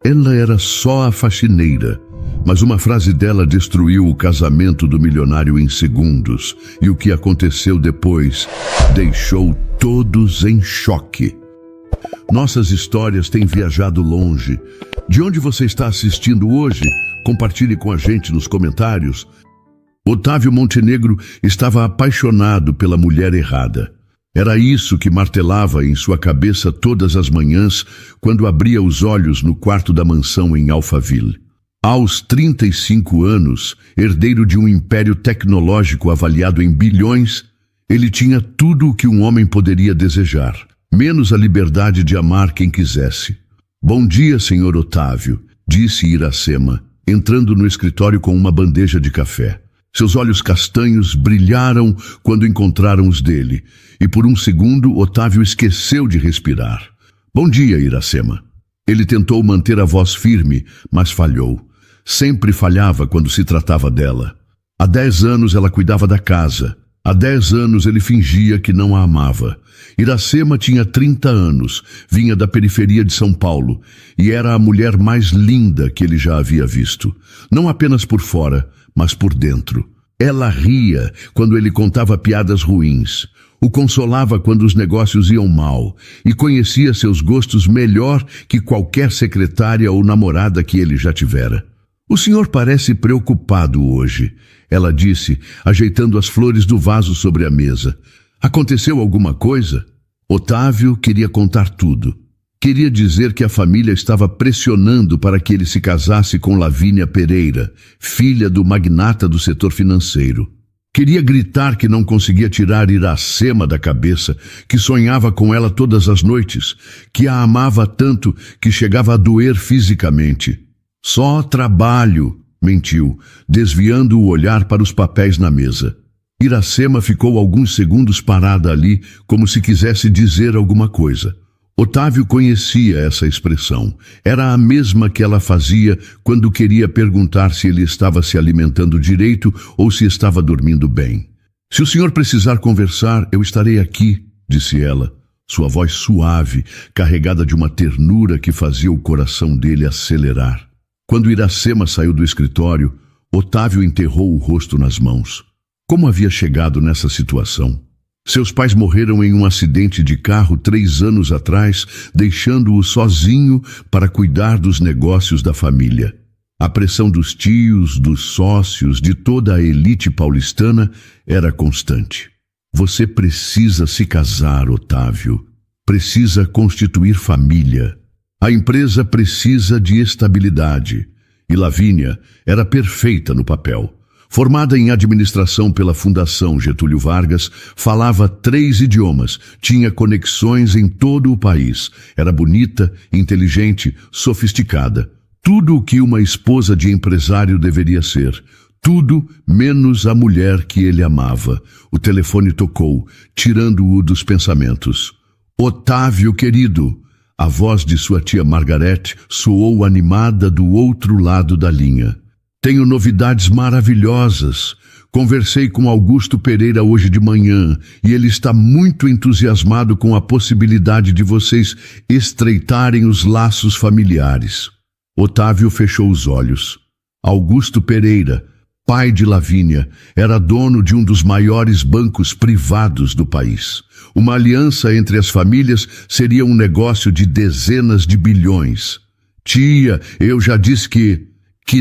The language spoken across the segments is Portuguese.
Ela era só a faxineira, mas uma frase dela destruiu o casamento do milionário em segundos, e o que aconteceu depois deixou todos em choque. Nossas histórias têm viajado longe. De onde você está assistindo hoje? Compartilhe com a gente nos comentários. Otávio Montenegro estava apaixonado pela mulher errada. Era isso que martelava em sua cabeça todas as manhãs quando abria os olhos no quarto da mansão em Alphaville. Aos 35 anos, herdeiro de um império tecnológico avaliado em bilhões, ele tinha tudo o que um homem poderia desejar, menos a liberdade de amar quem quisesse. "Bom dia, senhor Otávio", disse Iracema, entrando no escritório com uma bandeja de café. Seus olhos castanhos brilharam quando encontraram os dele, e por um segundo Otávio esqueceu de respirar. "Bom dia, Iracema." Ele tentou manter a voz firme, mas falhou. Sempre falhava quando se tratava dela. Há 10 anos ela cuidava da casa. Há 10 anos ele fingia que não a amava. Iracema tinha 30 anos, vinha da periferia de São Paulo, e era a mulher mais linda que ele já havia visto. Não apenas por fora, mas por dentro. Ela ria quando ele contava piadas ruins, o consolava quando os negócios iam mal, e conhecia seus gostos melhor que qualquer secretária ou namorada que ele já tivera. "O senhor parece preocupado hoje", ela disse, ajeitando as flores do vaso sobre a mesa. "Aconteceu alguma coisa?" Otávio queria contar tudo. Queria dizer que a família estava pressionando para que ele se casasse com Lavínia Pereira, filha do magnata do setor financeiro. Queria gritar que não conseguia tirar Iracema da cabeça, que sonhava com ela todas as noites, que a amava tanto que chegava a doer fisicamente. "Só trabalho", mentiu, desviando o olhar para os papéis na mesa. Iracema ficou alguns segundos parada ali, como se quisesse dizer alguma coisa. Otávio conhecia essa expressão. Era a mesma que ela fazia quando queria perguntar se ele estava se alimentando direito ou se estava dormindo bem. "Se o senhor precisar conversar, eu estarei aqui", disse ela, sua voz suave, carregada de uma ternura que fazia o coração dele acelerar. Quando Iracema saiu do escritório, Otávio enterrou o rosto nas mãos. Como havia chegado nessa situação? Seus pais morreram em um acidente de carro 3 anos atrás, deixando-o sozinho para cuidar dos negócios da família. A pressão dos tios, dos sócios, de toda a elite paulistana era constante. "Você precisa se casar, Otávio. Precisa constituir família. A empresa precisa de estabilidade." E Lavínia era perfeita no papel. Formada em administração pela Fundação Getúlio Vargas, falava 3 idiomas, tinha conexões em todo o país. Era bonita, inteligente, sofisticada. Tudo o que uma esposa de empresário deveria ser. Tudo menos a mulher que ele amava. O telefone tocou, tirando-o dos pensamentos. "Otávio, querido!" A voz de sua tia Margarete soou animada do outro lado da linha. "Tenho novidades maravilhosas. Conversei com Augusto Pereira hoje de manhã e ele está muito entusiasmado com a possibilidade de vocês estreitarem os laços familiares." Otávio fechou os olhos. Augusto Pereira, pai de Lavínia, era dono de um dos maiores bancos privados do país. Uma aliança entre as famílias seria um negócio de dezenas de bilhões. "Tia, eu já disse que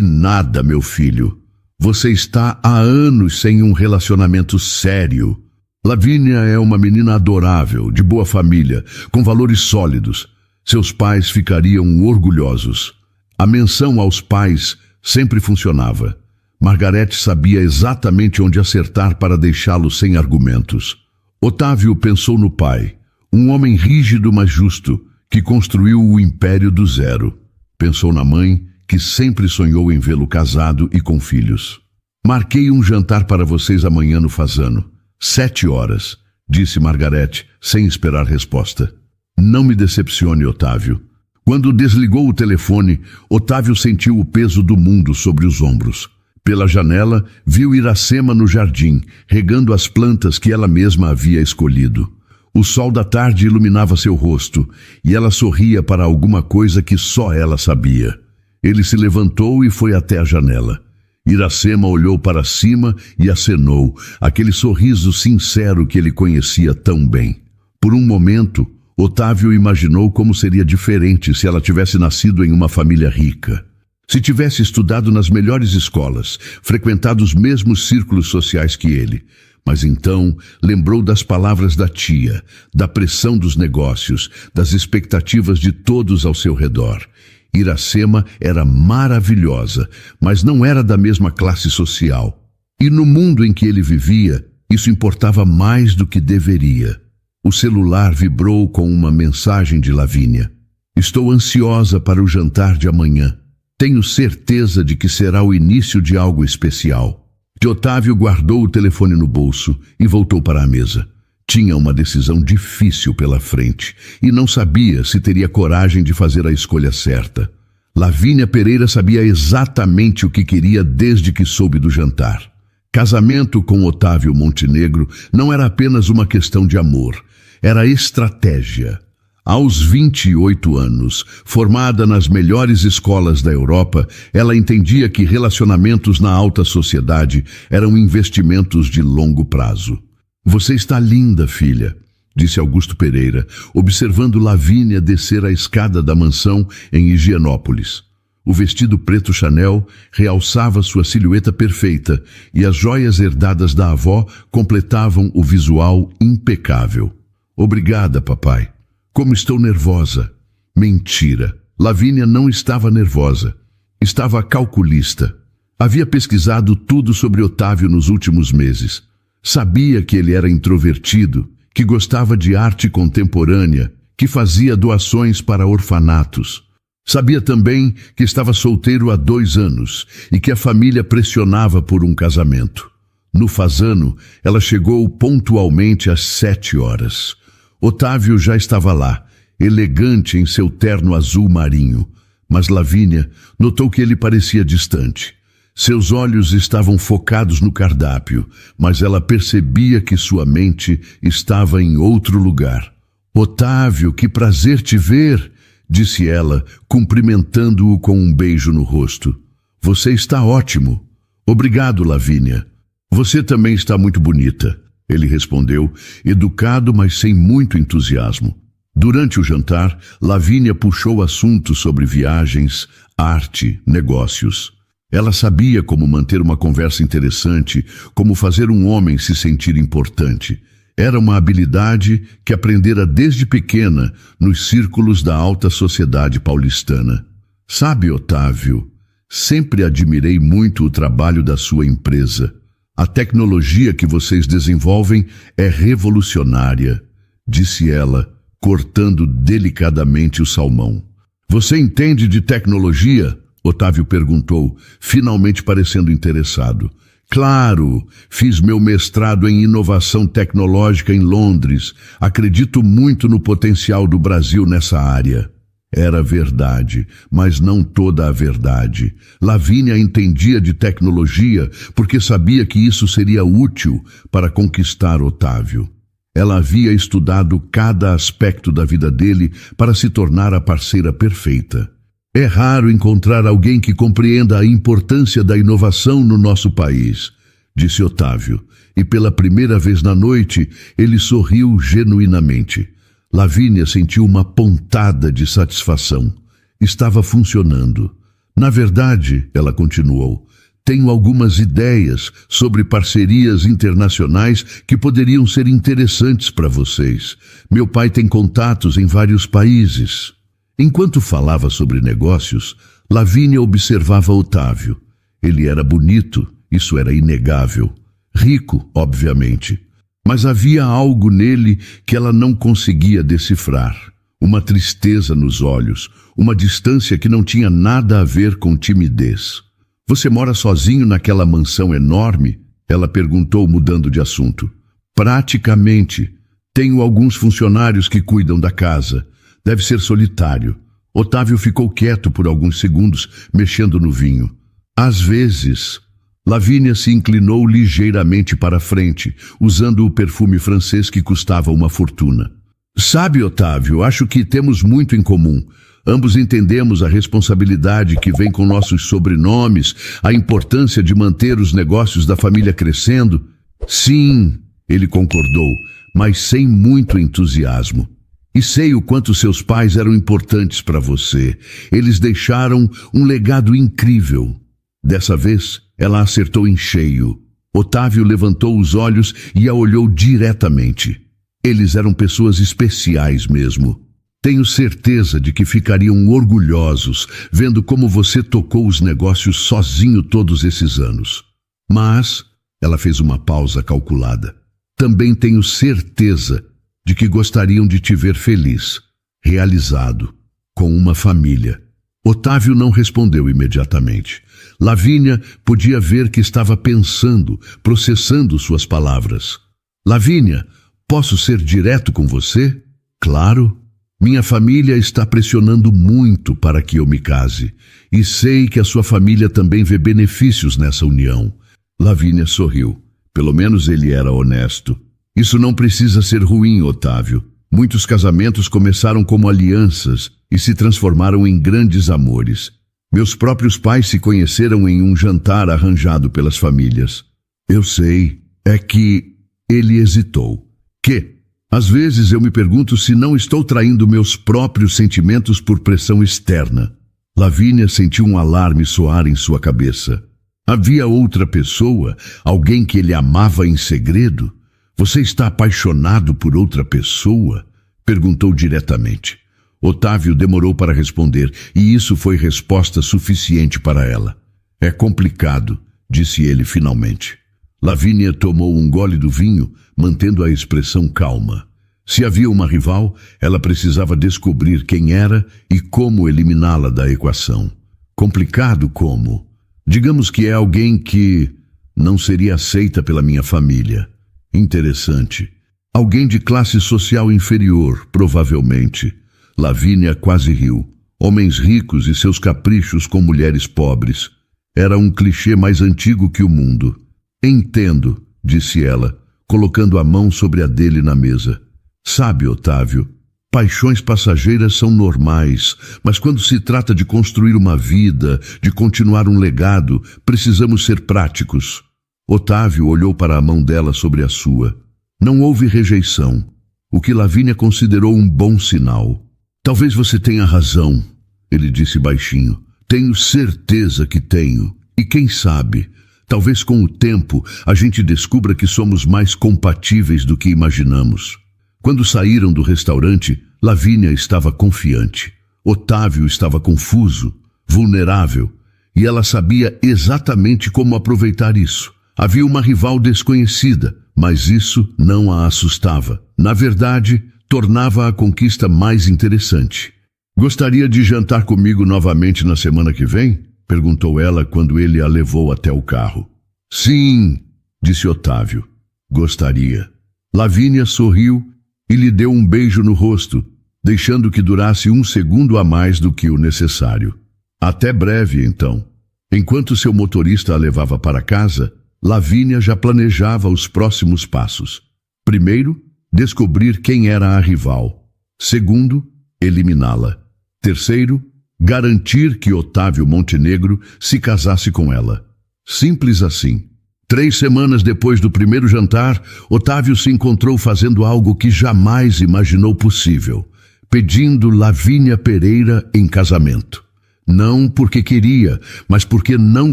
nada, meu filho. Você está há anos sem um relacionamento sério. Lavínia é uma menina adorável, de boa família, com valores sólidos. Seus pais ficariam orgulhosos." A menção aos pais sempre funcionava. Margarete sabia exatamente onde acertar para deixá-lo sem argumentos. Otávio pensou no pai, um homem rígido mas justo, que construiu o império do zero. Pensou na mãe, que sempre sonhou em vê-lo casado e com filhos. "Marquei um jantar para vocês amanhã no Fasano. 7 horas, disse Margarete, sem esperar resposta. "Não me decepcione, Otávio." Quando desligou o telefone, Otávio sentiu o peso do mundo sobre os ombros. Pela janela, viu Iracema no jardim, regando as plantas que ela mesma havia escolhido. O sol da tarde iluminava seu rosto, e ela sorria para alguma coisa que só ela sabia. Ele se levantou e foi até a janela. Iracema olhou para cima e acenou, aquele sorriso sincero que ele conhecia tão bem. Por um momento, Otávio imaginou como seria diferente se ela tivesse nascido em uma família rica. Se tivesse estudado nas melhores escolas, frequentado os mesmos círculos sociais que ele. Mas então lembrou das palavras da tia, da pressão dos negócios, das expectativas de todos ao seu redor. Iracema era maravilhosa, mas não era da mesma classe social. E no mundo em que ele vivia, isso importava mais do que deveria. O celular vibrou com uma mensagem de Lavínia. Estou ansiosa para o jantar de amanhã. Tenho certeza de que será o início de algo especial. Otávio guardou o telefone no bolso e voltou para a mesa. Tinha uma decisão difícil pela frente e não sabia se teria coragem de fazer a escolha certa. Lavínia Pereira sabia exatamente o que queria desde que soube do jantar. Casamento com Otávio Montenegro não era apenas uma questão de amor, era estratégia. Aos 28 anos, formada nas melhores escolas da Europa, ela entendia que relacionamentos na alta sociedade eram investimentos de longo prazo. Você está linda, filha, disse Augusto Pereira, observando Lavínia descer a escada da mansão em Higienópolis. O vestido preto Chanel realçava sua silhueta perfeita e as joias herdadas da avó completavam o visual impecável. Obrigada, papai. Como estou nervosa. Mentira. Lavínia não estava nervosa. Estava calculista. Havia pesquisado tudo sobre Otávio nos últimos meses. Sabia que ele era introvertido, que gostava de arte contemporânea, que fazia doações para orfanatos. Sabia também que estava solteiro há 2 anos e que a família pressionava por um casamento. No Fasano, ela chegou pontualmente às 7 horas. Otávio já estava lá, elegante em seu terno azul marinho, mas Lavínia notou que ele parecia distante. Seus olhos estavam focados no cardápio, mas ela percebia que sua mente estava em outro lugar. Otávio, que prazer te ver, disse ela, cumprimentando-o com um beijo no rosto. Você está ótimo. Obrigado, Lavínia. Você também está muito bonita. Ele respondeu, educado, mas sem muito entusiasmo. Durante o jantar, Lavínia puxou assuntos sobre viagens, arte, negócios. Ela sabia como manter uma conversa interessante, como fazer um homem se sentir importante. Era uma habilidade que aprendera desde pequena nos círculos da alta sociedade paulistana. Sabe, Otávio, sempre admirei muito o trabalho da sua empresa. A tecnologia que vocês desenvolvem é revolucionária, disse ela, cortando delicadamente o salmão. Você entende de tecnologia? Otávio perguntou, finalmente parecendo interessado. Claro, fiz meu mestrado em inovação tecnológica em Londres. Acredito muito no potencial do Brasil nessa área. Era verdade, mas não toda a verdade. Lavínia entendia de tecnologia porque sabia que isso seria útil para conquistar Otávio. Ela havia estudado cada aspecto da vida dele para se tornar a parceira perfeita. É raro encontrar alguém que compreenda a importância da inovação no nosso país, disse Otávio, e pela primeira vez na noite ele sorriu genuinamente. Lavínia sentiu uma pontada de satisfação. Estava funcionando. Na verdade, ela continuou, tenho algumas ideias sobre parcerias internacionais que poderiam ser interessantes para vocês. Meu pai tem contatos em vários países. Enquanto falava sobre negócios, Lavínia observava Otávio. Ele era bonito, isso era inegável. Rico, obviamente. Mas havia algo nele que ela não conseguia decifrar. Uma tristeza nos olhos, uma distância que não tinha nada a ver com timidez. Você mora sozinho naquela mansão enorme? Ela perguntou, mudando de assunto. Praticamente. Tenho alguns funcionários que cuidam da casa. Deve ser solitário. Otávio ficou quieto por alguns segundos, mexendo no vinho. Às vezes. Lavínia se inclinou ligeiramente para a frente, usando o perfume francês que custava uma fortuna. Sabe, Otávio, acho que temos muito em comum. Ambos entendemos a responsabilidade que vem com nossos sobrenomes, a importância de manter os negócios da família crescendo. Sim, ele concordou, mas sem muito entusiasmo. E sei o quanto seus pais eram importantes para você. Eles deixaram um legado incrível. Dessa vez, ela acertou em cheio. Otávio levantou os olhos e a olhou diretamente. Eles eram pessoas especiais mesmo. Tenho certeza de que ficariam orgulhosos vendo como você tocou os negócios sozinho todos esses anos. Mas, ela fez uma pausa calculada, também tenho certeza de que gostariam de te ver feliz, realizado, com uma família. Otávio não respondeu imediatamente. Lavínia podia ver que estava pensando, processando suas palavras. Lavínia, posso ser direto com você? Claro. Minha família está pressionando muito para que eu me case, e sei que a sua família também vê benefícios nessa união. Lavínia sorriu. Pelo menos ele era honesto. Isso não precisa ser ruim, Otávio. Muitos casamentos começaram como alianças e se transformaram em grandes amores. Meus próprios pais se conheceram em um jantar arranjado pelas famílias. Eu sei, é que... Ele hesitou. Que? Às vezes eu me pergunto se não estou traindo meus próprios sentimentos por pressão externa. Lavínia sentiu um alarme soar em sua cabeça. Havia outra pessoa, alguém que ele amava em segredo? Você está apaixonado por outra pessoa? Perguntou diretamente. Otávio demorou para responder, e isso foi resposta suficiente para ela. É complicado, disse ele finalmente. Lavínia tomou um gole do vinho, mantendo a expressão calma. Se havia uma rival, ela precisava descobrir quem era e como eliminá-la da equação. Complicado como? Digamos que é alguém que não seria aceita pela minha família. Interessante. Alguém de classe social inferior, provavelmente. Lavínia quase riu. Homens ricos e seus caprichos com mulheres pobres. Era um clichê mais antigo que o mundo. Entendo, disse ela, colocando a mão sobre a dele na mesa. Sabe, Otávio, paixões passageiras são normais, mas quando se trata de construir uma vida, de continuar um legado, precisamos ser práticos. Otávio olhou para a mão dela sobre a sua. Não houve rejeição, o que Lavínia considerou um bom sinal. Talvez você tenha razão, ele disse baixinho. Tenho certeza que tenho. E quem sabe, talvez com o tempo a gente descubra que somos mais compatíveis do que imaginamos. Quando saíram do restaurante, Lavínia estava confiante. Otávio estava confuso, vulnerável, e ela sabia exatamente como aproveitar isso. Havia uma rival desconhecida, mas isso não a assustava. Na verdade, tornava a conquista mais interessante. Gostaria de jantar comigo novamente na semana que vem? Perguntou ela quando ele a levou até o carro. Sim, disse Otávio. Gostaria. Lavínia sorriu e lhe deu um beijo no rosto, deixando que durasse 1 segundo a mais do que o necessário. Até breve, então. Enquanto seu motorista a levava para casa, Lavínia já planejava os próximos passos. Primeiro, descobrir quem era a rival. Segundo, eliminá-la. Terceiro, garantir que Otávio Montenegro se casasse com ela. Simples assim. 3 semanas depois do primeiro jantar, Otávio se encontrou fazendo algo que jamais imaginou possível, pedindo Lavínia Pereira em casamento. Não porque queria, mas porque não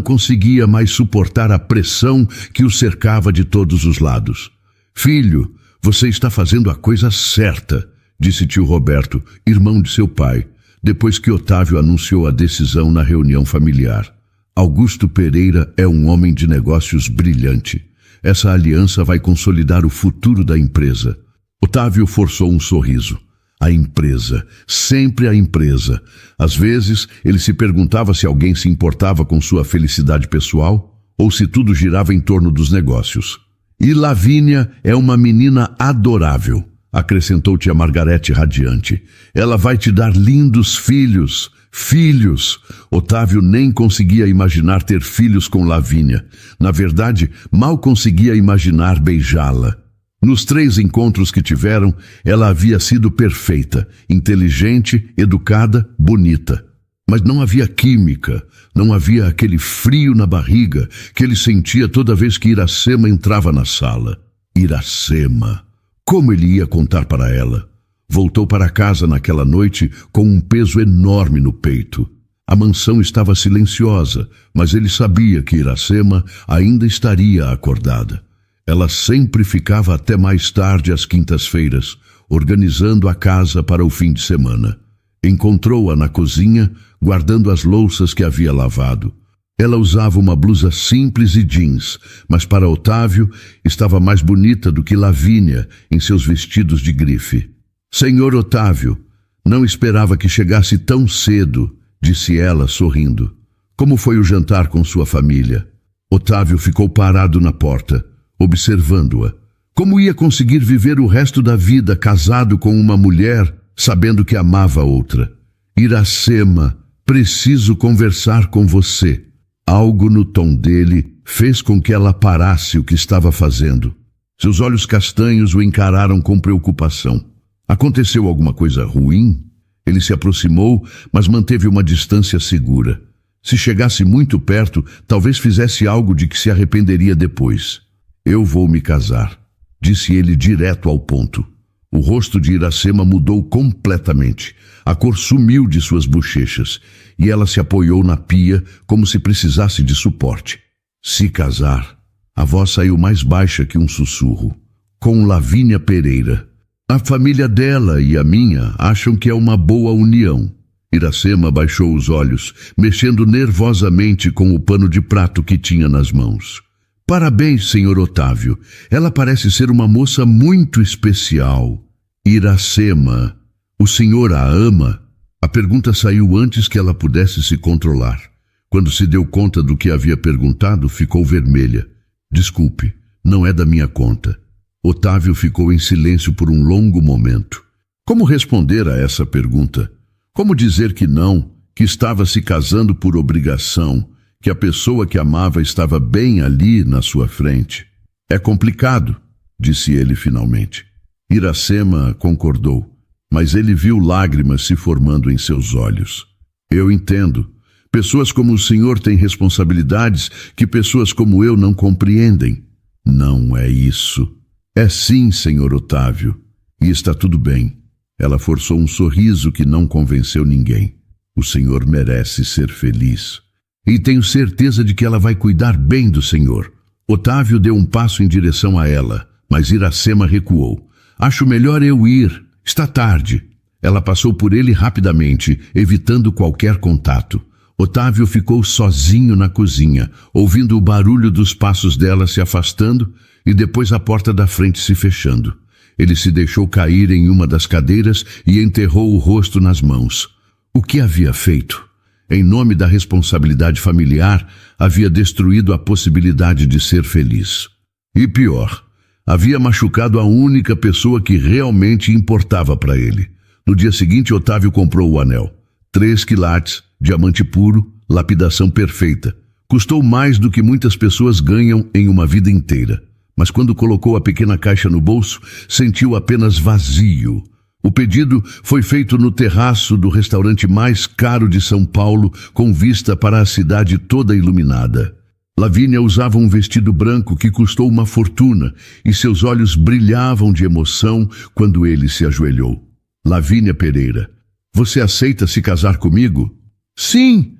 conseguia mais suportar a pressão que o cercava de todos os lados. Filho, você está fazendo a coisa certa, disse tio Roberto, irmão de seu pai, depois que Otávio anunciou a decisão na reunião familiar. Augusto Pereira é um homem de negócios brilhante. Essa aliança vai consolidar o futuro da empresa. Otávio forçou um sorriso. A empresa, sempre a empresa. Às vezes, ele se perguntava se alguém se importava com sua felicidade pessoal ou se tudo girava em torno dos negócios. E Lavínia é uma menina adorável, acrescentou tia Margarete radiante. Ela vai te dar lindos filhos, Filhos! Otávio nem conseguia imaginar ter filhos com Lavínia. Na verdade, mal conseguia imaginar beijá-la. Nos 3 encontros que tiveram, ela havia sido perfeita, inteligente, educada, bonita. Mas não havia química, não havia aquele frio na barriga que ele sentia toda vez que Iracema entrava na sala. Iracema! Como ele ia contar para ela? Voltou para casa naquela noite com um peso enorme no peito. A mansão estava silenciosa, mas ele sabia que Iracema ainda estaria acordada. Ela sempre ficava até mais tarde às quintas-feiras, organizando a casa para o fim de semana. Encontrou-a na cozinha, guardando as louças que havia lavado. Ela usava uma blusa simples e jeans, mas para Otávio estava mais bonita do que Lavínia em seus vestidos de grife. Senhor Otávio, não esperava que chegasse tão cedo, disse ela sorrindo. Como foi o jantar com sua família? Otávio ficou parado na porta, observando-a. Como ia conseguir viver o resto da vida casado com uma mulher, sabendo que amava outra? Iracema, preciso conversar com você. Algo no tom dele fez com que ela parasse o que estava fazendo. Seus olhos castanhos o encararam com preocupação. Aconteceu alguma coisa ruim? Ele se aproximou, mas manteve uma distância segura. Se chegasse muito perto, talvez fizesse algo de que se arrependeria depois. Eu vou me casar, disse ele direto ao ponto. O rosto de Iracema mudou completamente. A cor sumiu de suas bochechas e ela se apoiou na pia como se precisasse de suporte. Se casar. A voz saiu mais baixa que um sussurro. Com Lavínia Pereira. A família dela e a minha acham que é uma boa união. Iracema baixou os olhos, mexendo nervosamente com o pano de prato que tinha nas mãos. Parabéns, senhor Otávio. Ela parece ser uma moça muito especial. Iracema, o senhor a ama? A pergunta saiu antes que ela pudesse se controlar. Quando se deu conta do que havia perguntado, ficou vermelha. Desculpe, não é da minha conta. Otávio ficou em silêncio por um longo momento. Como responder a essa pergunta? Como dizer que não, que estava se casando por obrigação, que a pessoa que amava estava bem ali na sua frente? É complicado, disse ele finalmente. Iracema concordou, mas ele viu lágrimas se formando em seus olhos. Eu entendo. Pessoas como o senhor têm responsabilidades que pessoas como eu não compreendem. Não é isso. É sim, senhor Otávio. E está tudo bem. Ela forçou um sorriso que não convenceu ninguém. O senhor merece ser feliz. E tenho certeza de que ela vai cuidar bem do senhor. Otávio deu um passo em direção a ela, mas Iracema recuou. Acho melhor eu ir. Está tarde. Ela passou por ele rapidamente, evitando qualquer contato. Otávio ficou sozinho na cozinha, ouvindo o barulho dos passos dela se afastando e depois a porta da frente se fechando. Ele se deixou cair em uma das cadeiras e enterrou o rosto nas mãos. O que havia feito? Em nome da responsabilidade familiar, havia destruído a possibilidade de ser feliz. E pior, havia machucado a única pessoa que realmente importava para ele. No dia seguinte, Otávio comprou o anel. 3 quilates, diamante puro, lapidação perfeita. Custou mais do que muitas pessoas ganham em uma vida inteira. Mas quando colocou a pequena caixa no bolso, sentiu apenas vazio. O pedido foi feito no terraço do restaurante mais caro de São Paulo, com vista para a cidade toda iluminada. Lavínia usava um vestido branco que custou uma fortuna e seus olhos brilhavam de emoção quando ele se ajoelhou. Lavínia Pereira, você aceita se casar comigo? Sim,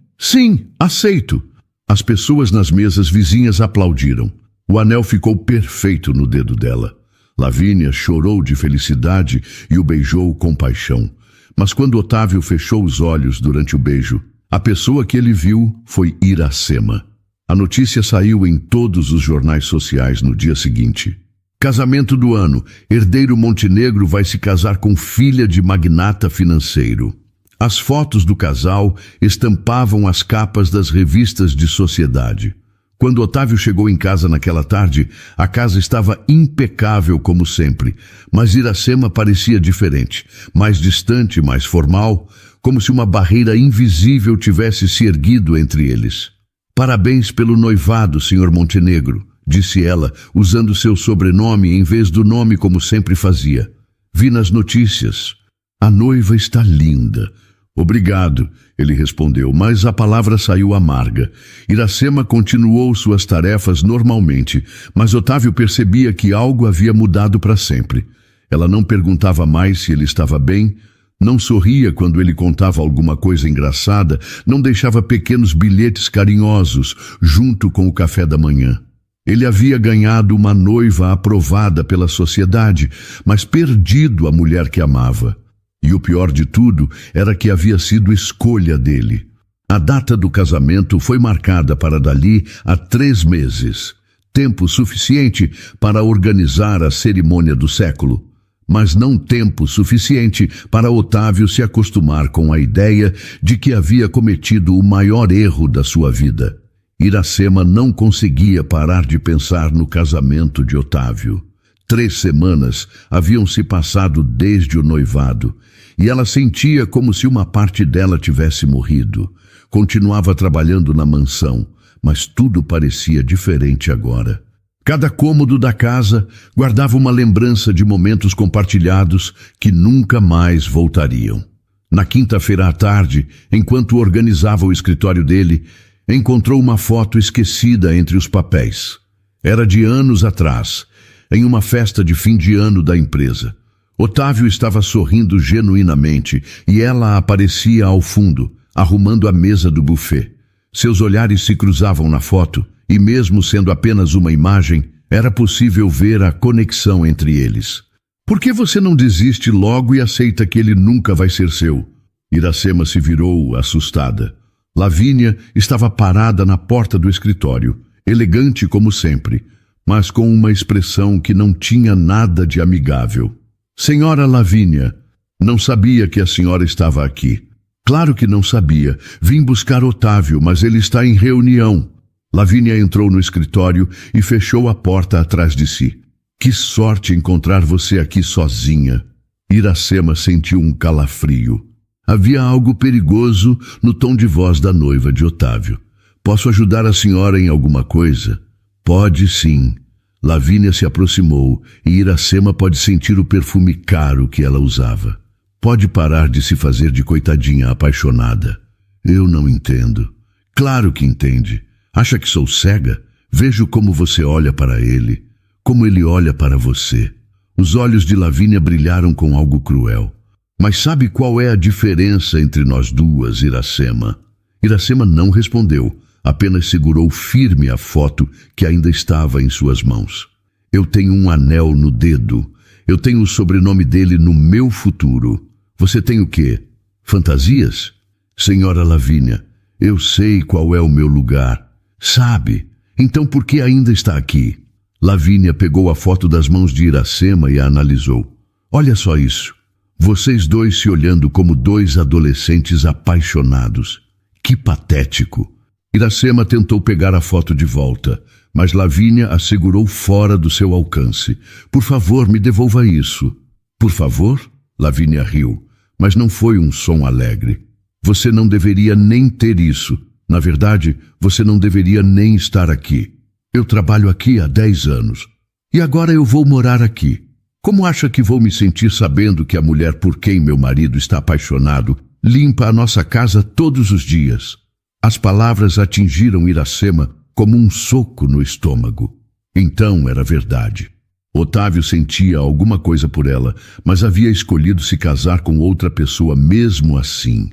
aceito. As pessoas nas mesas vizinhas aplaudiram. O anel ficou perfeito no dedo dela. Lavínia chorou de felicidade e o beijou com paixão. Mas quando Otávio fechou os olhos durante o beijo, a pessoa que ele viu foi Iracema. A notícia saiu em todos os jornais sociais no dia seguinte. Casamento do ano. Herdeiro Montenegro vai se casar com filha de magnata financeiro. As fotos do casal estampavam as capas das revistas de sociedade. Quando Otávio chegou em casa naquela tarde, a casa estava impecável como sempre, mas Iracema parecia diferente, mais distante, mais formal, como se uma barreira invisível tivesse se erguido entre eles. Parabéns pelo noivado, Sr. Montenegro, disse ela, usando seu sobrenome em vez do nome como sempre fazia. Vi nas notícias. A noiva está linda. Obrigado, ele respondeu, mas a palavra saiu amarga. Iracema continuou suas tarefas normalmente, mas Otávio percebia que algo havia mudado para sempre. Ela não perguntava mais se ele estava bem, não sorria quando ele contava alguma coisa engraçada, não deixava pequenos bilhetes carinhosos junto com o café da manhã. Ele havia ganhado uma noiva aprovada pela sociedade, mas perdido a mulher que amava. E o pior de tudo era que havia sido escolha dele. A data do casamento foi marcada para dali a 3 meses, tempo suficiente para organizar a cerimônia do século. Mas não tempo suficiente para Otávio se acostumar com a ideia de que havia cometido o maior erro da sua vida. Iracema não conseguia parar de pensar no casamento de Otávio. 3 semanas haviam se passado desde o noivado, e ela sentia como se uma parte dela tivesse morrido. Continuava trabalhando na mansão, mas tudo parecia diferente agora. Cada cômodo da casa guardava uma lembrança de momentos compartilhados que nunca mais voltariam. Na quinta-feira à tarde, enquanto organizava o escritório dele, encontrou uma foto esquecida entre os papéis. Era de anos atrás, em uma festa de fim de ano da empresa. Otávio estava sorrindo genuinamente e ela aparecia ao fundo, arrumando a mesa do buffet. Seus olhares se cruzavam na foto e, mesmo sendo apenas uma imagem, era possível ver a conexão entre eles. Por que você não desiste logo e aceita que ele nunca vai ser seu? Iracema se virou, assustada. Lavínia estava parada na porta do escritório, elegante como sempre, mas com uma expressão que não tinha nada de amigável. Senhora Lavínia, não sabia que a senhora estava aqui. Claro que não sabia. Vim buscar Otávio, mas ele está em reunião. Lavínia entrou no escritório e fechou a porta atrás de si. Que sorte encontrar você aqui sozinha. Iracema sentiu um calafrio. Havia algo perigoso no tom de voz da noiva de Otávio. Posso ajudar a senhora em alguma coisa? Pode sim. Lavínia se aproximou e Iracema pode sentir o perfume caro que ela usava. Pode parar de se fazer de coitadinha apaixonada. Eu não entendo. Claro que entende. Acha que sou cega? Vejo como você olha para ele, como ele olha para você. Os olhos de Lavínia brilharam com algo cruel. Mas sabe qual é a diferença entre nós duas, Iracema? Iracema não respondeu, apenas segurou firme a foto que ainda estava em suas mãos. Eu tenho um anel no dedo. Eu tenho o sobrenome dele no meu futuro. Você tem o quê? Fantasias? Senhora Lavínia, eu sei qual é o meu lugar. Sabe? Então por que ainda está aqui? Lavínia pegou a foto das mãos de Iracema e a analisou. Olha só isso. Vocês dois se olhando como 2 adolescentes apaixonados. Que patético. Iracema tentou pegar a foto de volta, mas Lavínia a segurou fora do seu alcance. Por favor, me devolva isso. Por favor? Lavínia riu, mas não foi um som alegre. Você não deveria nem ter isso. Na verdade, você não deveria nem estar aqui. Eu trabalho aqui há 10 anos. E agora eu vou morar aqui. Como acha que vou me sentir sabendo que a mulher por quem meu marido está apaixonado limpa a nossa casa todos os dias? As palavras atingiram Iracema como um soco no estômago. Então era verdade. Otávio sentia alguma coisa por ela, mas havia escolhido se casar com outra pessoa mesmo assim.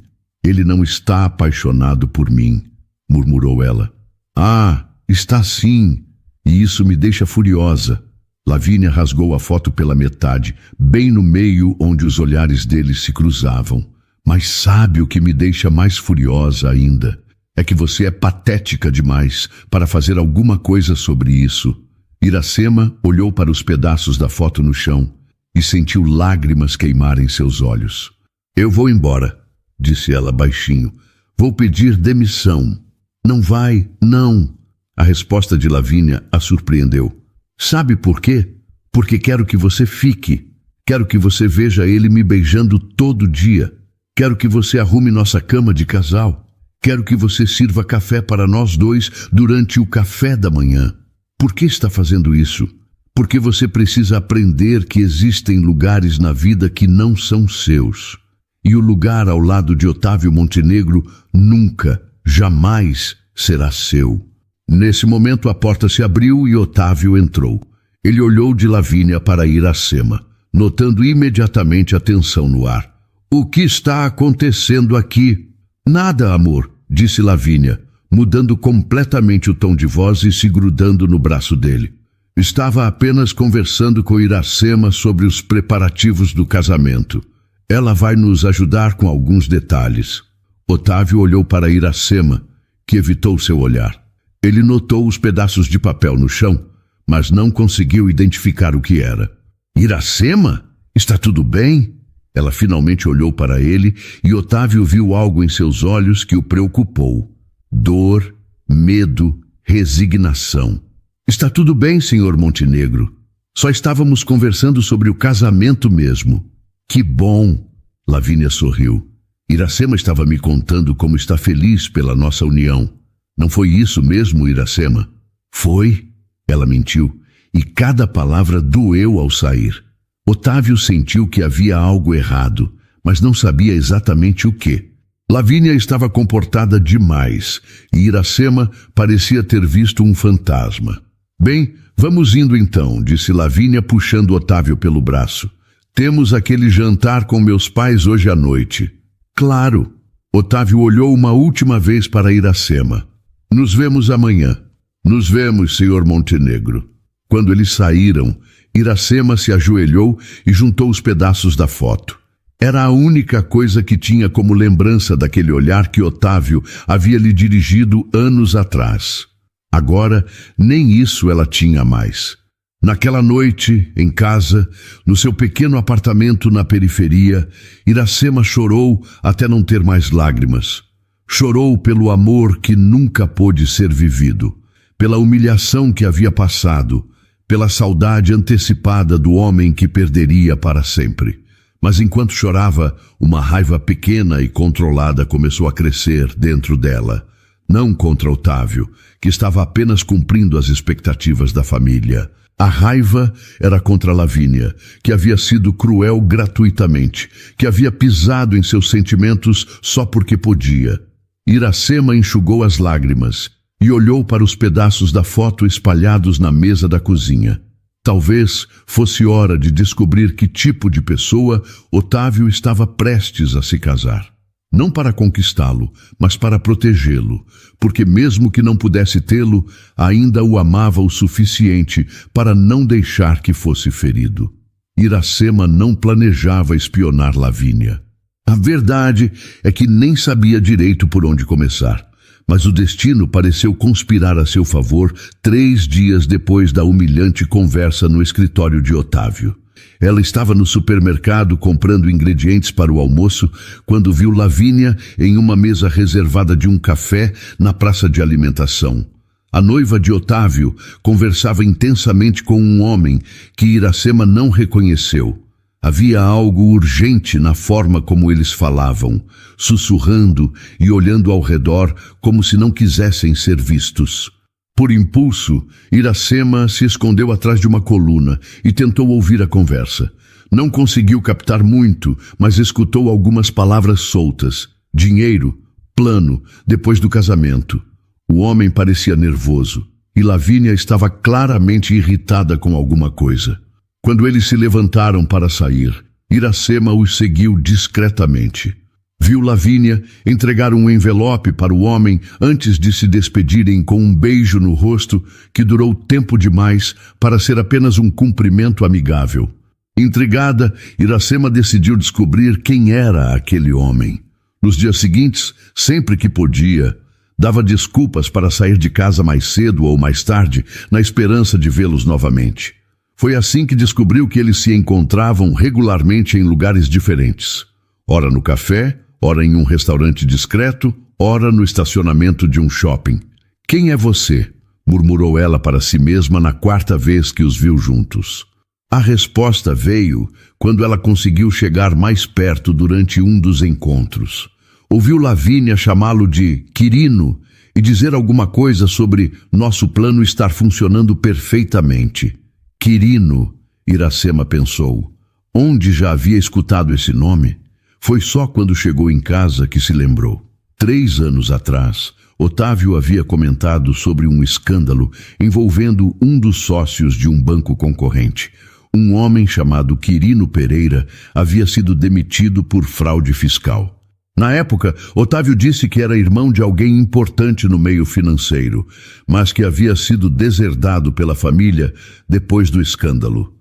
Ele não está apaixonado por mim, murmurou ela. Ah, está sim, e isso me deixa furiosa. Lavínia rasgou a foto pela metade, bem no meio onde os olhares deles se cruzavam. Mas sabe o que me deixa mais furiosa ainda? É que você é patética demais para fazer alguma coisa sobre isso. Iracema olhou para os pedaços da foto no chão e sentiu lágrimas queimarem seus olhos. Eu vou embora, disse ela baixinho. Vou pedir demissão. Não vai, não. A resposta de Lavínia a surpreendeu. Sabe por quê? Porque quero que você fique. Quero que você veja ele me beijando todo dia. Quero que você arrume nossa cama de casal. Quero que você sirva café para nós dois durante o café da manhã. Por que está fazendo isso? Porque você precisa aprender que existem lugares na vida que não são seus. E o lugar ao lado de Otávio Montenegro nunca, jamais será seu. Nesse momento a porta se abriu e Otávio entrou. Ele olhou de Lavínia para Iracema, notando imediatamente a tensão no ar. O que está acontecendo aqui? Nada, amor, disse Lavínia, mudando completamente o tom de voz e se grudando no braço dele. Estava apenas conversando com Iracema sobre os preparativos do casamento. Ela vai nos ajudar com alguns detalhes. Otávio olhou para Iracema, que evitou seu olhar. Ele notou os pedaços de papel no chão, mas não conseguiu identificar o que era. Iracema? Está tudo bem? Ela finalmente olhou para ele e Otávio viu algo em seus olhos que o preocupou. Dor, medo, resignação. Está tudo bem, senhor Montenegro. Só estávamos conversando sobre o casamento mesmo. Que bom! Lavínia sorriu. Iracema estava me contando como está feliz pela nossa união. Não foi isso mesmo, Iracema? Foi? Ela mentiu, e cada palavra doeu ao sair. Otávio sentiu que havia algo errado, mas não sabia exatamente o que. Lavínia estava comportada demais, e Iracema parecia ter visto um fantasma. Bem, vamos indo então, disse Lavínia puxando Otávio pelo braço. Temos aquele jantar com meus pais hoje à noite. Claro. Otávio olhou uma última vez para Iracema. Nos vemos amanhã. Nos vemos, senhor Montenegro. Quando eles saíram, Iracema se ajoelhou e juntou os pedaços da foto. Era a única coisa que tinha como lembrança daquele olhar que Otávio havia lhe dirigido anos atrás. Agora, nem isso ela tinha mais. Naquela noite, em casa, no seu pequeno apartamento na periferia, Iracema chorou até não ter mais lágrimas. Chorou pelo amor que nunca pôde ser vivido, pela humilhação que havia passado, pela saudade antecipada do homem que perderia para sempre. Mas enquanto chorava, uma raiva pequena e controlada começou a crescer dentro dela. Não contra Otávio, que estava apenas cumprindo as expectativas da família. A raiva era contra Lavínia, que havia sido cruel gratuitamente, que havia pisado em seus sentimentos só porque podia. Iracema enxugou as lágrimas e olhou para os pedaços da foto espalhados na mesa da cozinha. Talvez fosse hora de descobrir que tipo de pessoa Otávio estava prestes a se casar. Não para conquistá-lo, mas para protegê-lo, porque mesmo que não pudesse tê-lo, ainda o amava o suficiente para não deixar que fosse ferido. Iracema não planejava espionar Lavínia. A verdade é que nem sabia direito por onde começar, mas o destino pareceu conspirar a seu favor 3 dias depois da humilhante conversa no escritório de Otávio. Ela estava no supermercado comprando ingredientes para o almoço quando viu Lavínia em uma mesa reservada de um café na praça de alimentação. A noiva de Otávio conversava intensamente com um homem que Iracema não reconheceu. Havia algo urgente na forma como eles falavam, sussurrando e olhando ao redor como se não quisessem ser vistos. Por impulso, Iracema se escondeu atrás de uma coluna e tentou ouvir a conversa. Não conseguiu captar muito, mas escutou algumas palavras soltas. Dinheiro, plano, depois do casamento. O homem parecia nervoso e Lavínia estava claramente irritada com alguma coisa. Quando eles se levantaram para sair, Iracema os seguiu discretamente. Viu Lavínia entregar um envelope para o homem antes de se despedirem com um beijo no rosto que durou tempo demais para ser apenas um cumprimento amigável. Intrigada, Iracema decidiu descobrir quem era aquele homem. Nos dias seguintes, sempre que podia, dava desculpas para sair de casa mais cedo ou mais tarde, na esperança de vê-los novamente. Foi assim que descobriu que eles se encontravam regularmente em lugares diferentes. Ora no café, ora em um restaurante discreto, ora no estacionamento de um shopping. Quem é você? Murmurou ela para si mesma na 4ª vez que os viu juntos. A resposta veio quando ela conseguiu chegar mais perto durante um dos encontros. Ouviu Lavínia chamá-lo de Quirino e dizer alguma coisa sobre nosso plano estar funcionando perfeitamente. Quirino, Iracema pensou. Onde já havia escutado esse nome? Foi só quando chegou em casa que se lembrou. 3 anos atrás, Otávio havia comentado sobre um escândalo envolvendo um dos sócios de um banco concorrente. Um homem chamado Quirino Pereira havia sido demitido por fraude fiscal. Na época, Otávio disse que era irmão de alguém importante no meio financeiro, mas que havia sido deserdado pela família depois do escândalo.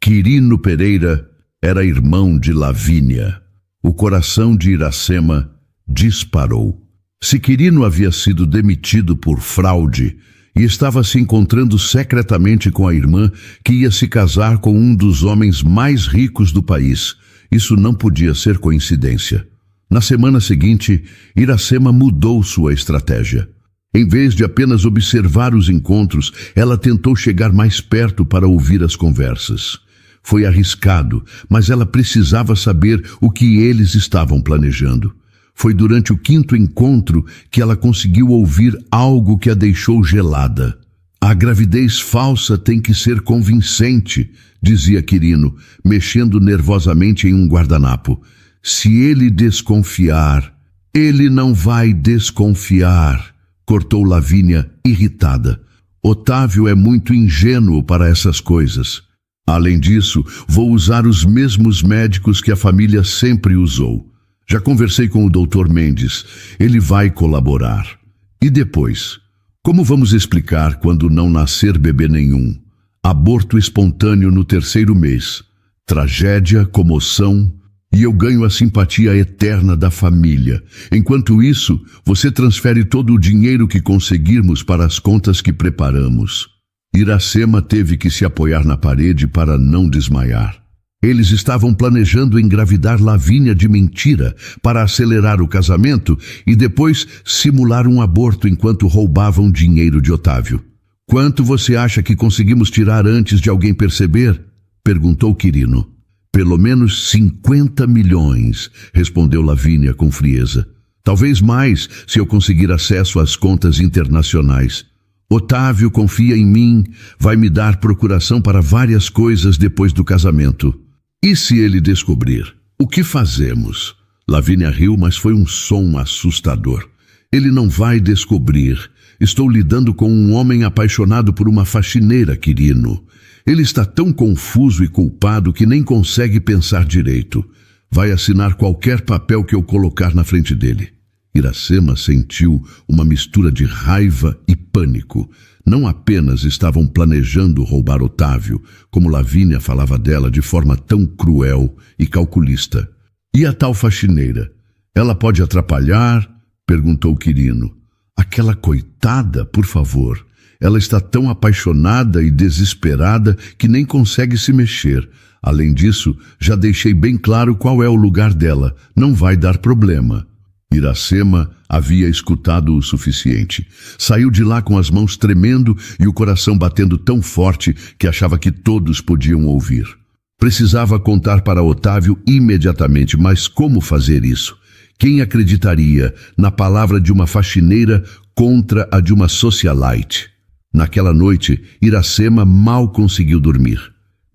Quirino Pereira era irmão de Lavínia. O coração de Iracema disparou. Se Quirino havia sido demitido por fraude e estava se encontrando secretamente com a irmã que ia se casar com um dos homens mais ricos do país, isso não podia ser coincidência. Na semana seguinte, Iracema mudou sua estratégia. Em vez de apenas observar os encontros, ela tentou chegar mais perto para ouvir as conversas. Foi arriscado, mas ela precisava saber o que eles estavam planejando. Foi durante o 5º encontro que ela conseguiu ouvir algo que a deixou gelada. A gravidez falsa tem que ser convincente, dizia Quirino, mexendo nervosamente em um guardanapo. Se ele desconfiar, ele não vai desconfiar, cortou Lavínia, irritada. Otávio é muito ingênuo para essas coisas. Além disso, vou usar os mesmos médicos que a família sempre usou. Já conversei com o Dr. Mendes. Ele vai colaborar. E depois? Como vamos explicar quando não nascer bebê nenhum? Aborto espontâneo no 3º mês. Tragédia, comoção. E eu ganho a simpatia eterna da família. Enquanto isso, você transfere todo o dinheiro que conseguirmos para as contas que preparamos. Iracema teve que se apoiar na parede para não desmaiar. Eles estavam planejando engravidar Lavínia de mentira para acelerar o casamento e depois simular um aborto enquanto roubavam dinheiro de Otávio. Quanto você acha que conseguimos tirar antes de alguém perceber? Perguntou Quirino. Pelo menos 50 milhões, respondeu Lavínia com frieza. Talvez mais se eu conseguir acesso às contas internacionais. Otávio confia em mim, vai me dar procuração para várias coisas depois do casamento. E se ele descobrir? O que fazemos? Lavínia riu, mas foi um som assustador. Ele não vai descobrir. Estou lidando com um homem apaixonado por uma faxineira, Quirino. Ele está tão confuso e culpado que nem consegue pensar direito. Vai assinar qualquer papel que eu colocar na frente dele. Iracema sentiu uma mistura de raiva e pânico. Não apenas estavam planejando roubar Otávio, como Lavínia falava dela de forma tão cruel e calculista. E a tal faxineira? Ela pode atrapalhar? Perguntou Quirino. Aquela coitada, por favor. Ela está tão apaixonada e desesperada que nem consegue se mexer. Além disso, já deixei bem claro qual é o lugar dela. Não vai dar problema. Iracema havia escutado o suficiente. Saiu de lá com as mãos tremendo e o coração batendo tão forte que achava que todos podiam ouvir. Precisava contar para Otávio imediatamente, mas como fazer isso? Quem acreditaria na palavra de uma faxineira contra a de uma socialite? Naquela noite, Iracema mal conseguiu dormir.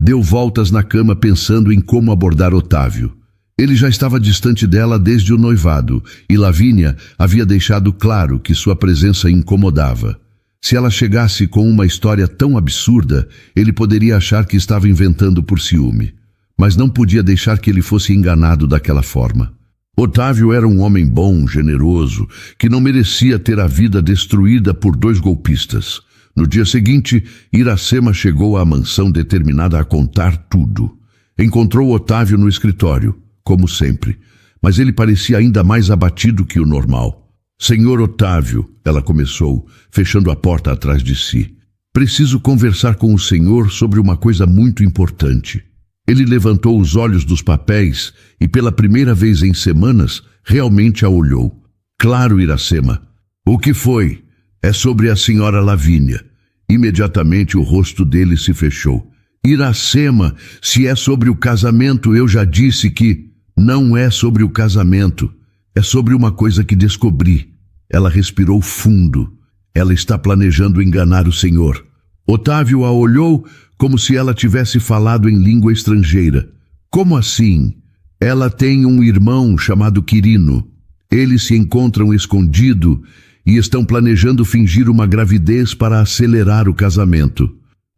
Deu voltas na cama pensando em como abordar Otávio. Ele já estava distante dela desde o noivado, e Lavínia havia deixado claro que sua presença incomodava. Se ela chegasse com uma história tão absurda, ele poderia achar que estava inventando por ciúme. Mas não podia deixar que ele fosse enganado daquela forma. Otávio era um homem bom, generoso, que não merecia ter a vida destruída por 2 golpistas. No dia seguinte, Iracema chegou à mansão determinada a contar tudo. Encontrou Otávio no escritório, como sempre, mas ele parecia ainda mais abatido que o normal. Senhor Otávio, ela começou, fechando a porta atrás de si. Preciso conversar com o senhor sobre uma coisa muito importante. Ele levantou os olhos dos papéis e, pela primeira vez em semanas, realmente a olhou. Claro, Iracema. O que foi? É sobre a senhora Lavínia. Imediatamente o rosto dele se fechou. Iracema, se é sobre o casamento, eu já disse que não é sobre o casamento. É sobre uma coisa que descobri. Ela respirou fundo. Ela está planejando enganar o Senhor. Otávio a olhou como se ela tivesse falado em língua estrangeira. Como assim? Ela tem um irmão chamado Quirino. Eles se encontram escondido e estão planejando fingir uma gravidez para acelerar o casamento.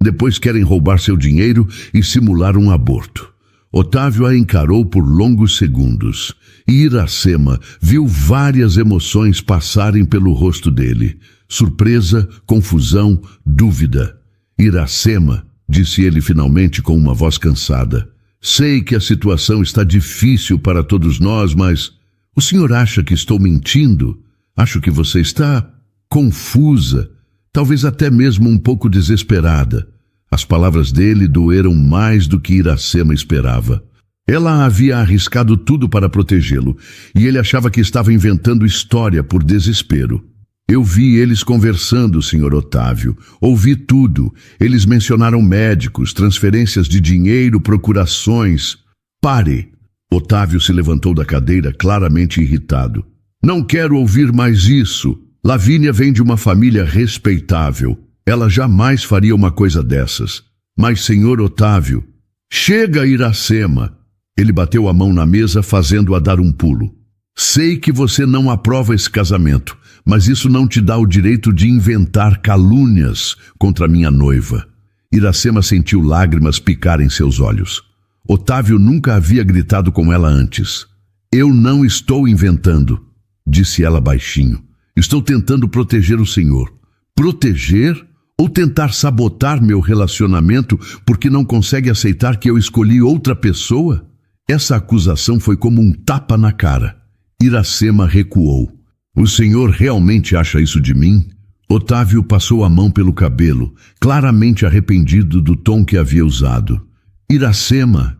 Depois querem roubar seu dinheiro e simular um aborto. Otávio a encarou por longos segundos. E Iracema viu várias emoções passarem pelo rosto dele. Surpresa, confusão, dúvida. Iracema, disse ele finalmente com uma voz cansada. Sei que a situação está difícil para todos nós, mas o senhor acha que estou mentindo? Acho que você está confusa, talvez até mesmo um pouco desesperada. As palavras dele doeram mais do que Iracema esperava. Ela havia arriscado tudo para protegê-lo, e ele achava que estava inventando história por desespero. Eu vi eles conversando, Sr. Otávio. Ouvi tudo. Eles mencionaram médicos, transferências de dinheiro, procurações. Pare! Otávio se levantou da cadeira, claramente irritado. Não quero ouvir mais isso. Lavínia vem de uma família respeitável. Ela jamais faria uma coisa dessas. Mas, Sr. Otávio... Chega, Iracema! Ele bateu a mão na mesa, fazendo-a dar um pulo. Sei que você não aprova esse casamento, mas isso não te dá o direito de inventar calúnias contra minha noiva. Iracema sentiu lágrimas picar em seus olhos. Otávio nunca havia gritado com ela antes. Eu não estou inventando, disse ela baixinho. Estou tentando proteger o senhor. Proteger? Ou tentar sabotar meu relacionamento porque não consegue aceitar que eu escolhi outra pessoa? Essa acusação foi como um tapa na cara. Iracema recuou. O senhor realmente acha isso de mim? Otávio passou a mão pelo cabelo, claramente arrependido do tom que havia usado. Iracema,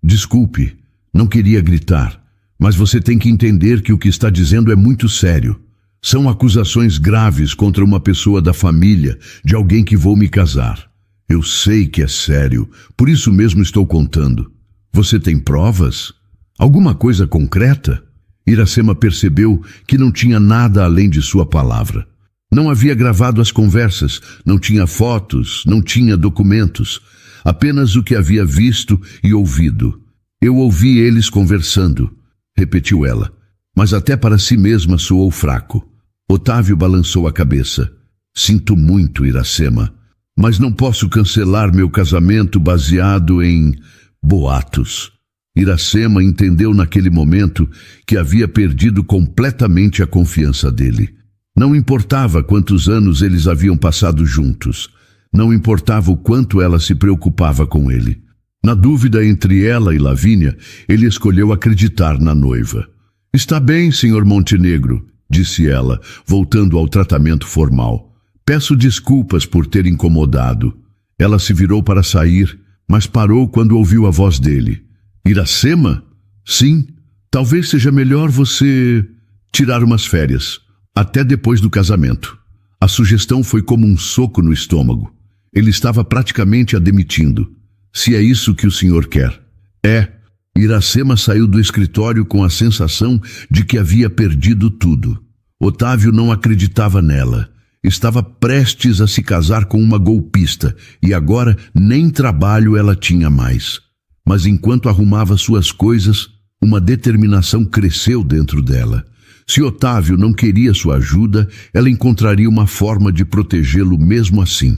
Desculpe, não queria gritar, mas você tem que entender que o que está dizendo é muito sério. São acusações graves contra uma pessoa da família, de alguém que vou me casar. Eu sei que é sério, por isso mesmo estou contando. Você tem provas? Alguma coisa concreta? Iracema percebeu que não tinha nada além de sua palavra. Não havia gravado as conversas, não tinha fotos, não tinha documentos. Apenas o que havia visto e ouvido. Eu ouvi eles conversando, repetiu ela, mas até para si mesma soou fraco. Otávio balançou a cabeça. Sinto muito, Iracema, mas não posso cancelar meu casamento baseado em boatos. Iracema entendeu naquele momento que havia perdido completamente a confiança dele. Não importava quantos anos eles haviam passado juntos. Não importava o quanto ela se preocupava com ele. Na dúvida entre ela e Lavínia, ele escolheu acreditar na noiva. Está bem, Sr. Montenegro, disse ela, voltando ao tratamento formal. Peço desculpas por ter incomodado. Ela se virou para sair, mas parou quando ouviu a voz dele. Iracema? Sim, talvez seja melhor você tirar umas férias, até depois do casamento. A sugestão foi como um soco no estômago. Ele estava praticamente a demitindo. Se é isso que o senhor quer. É. Iracema saiu do escritório com a sensação de que havia perdido tudo. Otávio não acreditava nela. Estava prestes a se casar com uma golpista e agora nem trabalho ela tinha mais. Mas enquanto arrumava suas coisas, uma determinação cresceu dentro dela. Se Otávio não queria sua ajuda, ela encontraria uma forma de protegê-lo mesmo assim.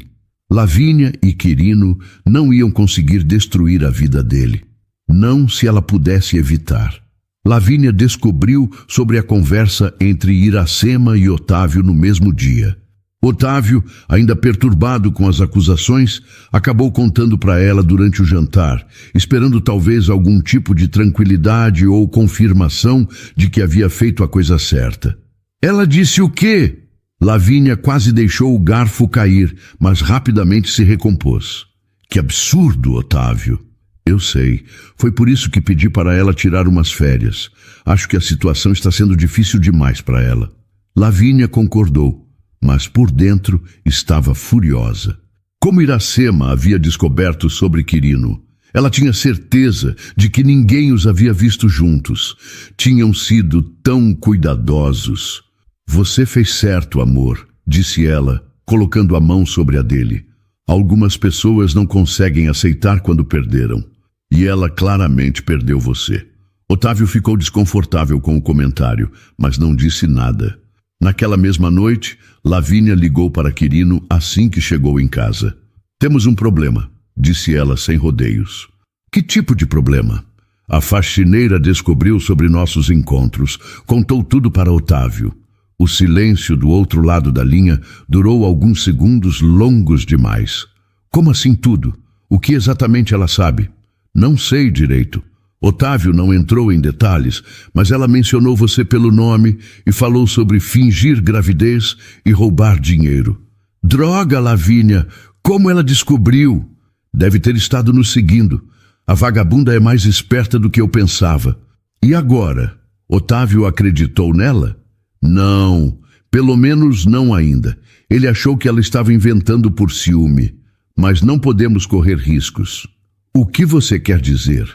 Lavínia e Quirino não iam conseguir destruir a vida dele. Não se ela pudesse evitar. Lavínia descobriu sobre a conversa entre Iracema e Otávio no mesmo dia. Otávio, ainda perturbado com as acusações, acabou contando para ela durante o jantar, esperando talvez algum tipo de tranquilidade ou confirmação de que havia feito a coisa certa. Ela disse o quê? Lavínia quase deixou o garfo cair, mas rapidamente se recompôs. Que absurdo, Otávio! Eu sei. Foi por isso que pedi para ela tirar umas férias. Acho que a situação está sendo difícil demais para ela. Lavínia concordou, mas por dentro estava furiosa. Como Iracema havia descoberto sobre Quirino? Ela tinha certeza de que ninguém os havia visto juntos. Tinham sido tão cuidadosos. Você fez certo, amor, disse ela, colocando a mão sobre a dele. Algumas pessoas não conseguem aceitar quando perderam. E ela claramente perdeu você. Otávio ficou desconfortável com o comentário, mas não disse nada. Naquela mesma noite, Lavínia ligou para Quirino assim que chegou em casa. Temos um problema, disse ela sem rodeios. Que tipo de problema? A faxineira descobriu sobre nossos encontros, contou tudo para Otávio. O silêncio do outro lado da linha durou alguns segundos longos demais. Como assim tudo? O que exatamente ela sabe? Não sei direito. Otávio não entrou em detalhes, mas ela mencionou você pelo nome e falou sobre fingir gravidez e roubar dinheiro. Droga, Lavínia! Como ela descobriu? Deve ter estado nos seguindo. A vagabunda é mais esperta do que eu pensava. E agora? Otávio acreditou nela? Não, pelo menos não ainda. Ele achou que ela estava inventando por ciúme. Mas não podemos correr riscos. O que você quer dizer?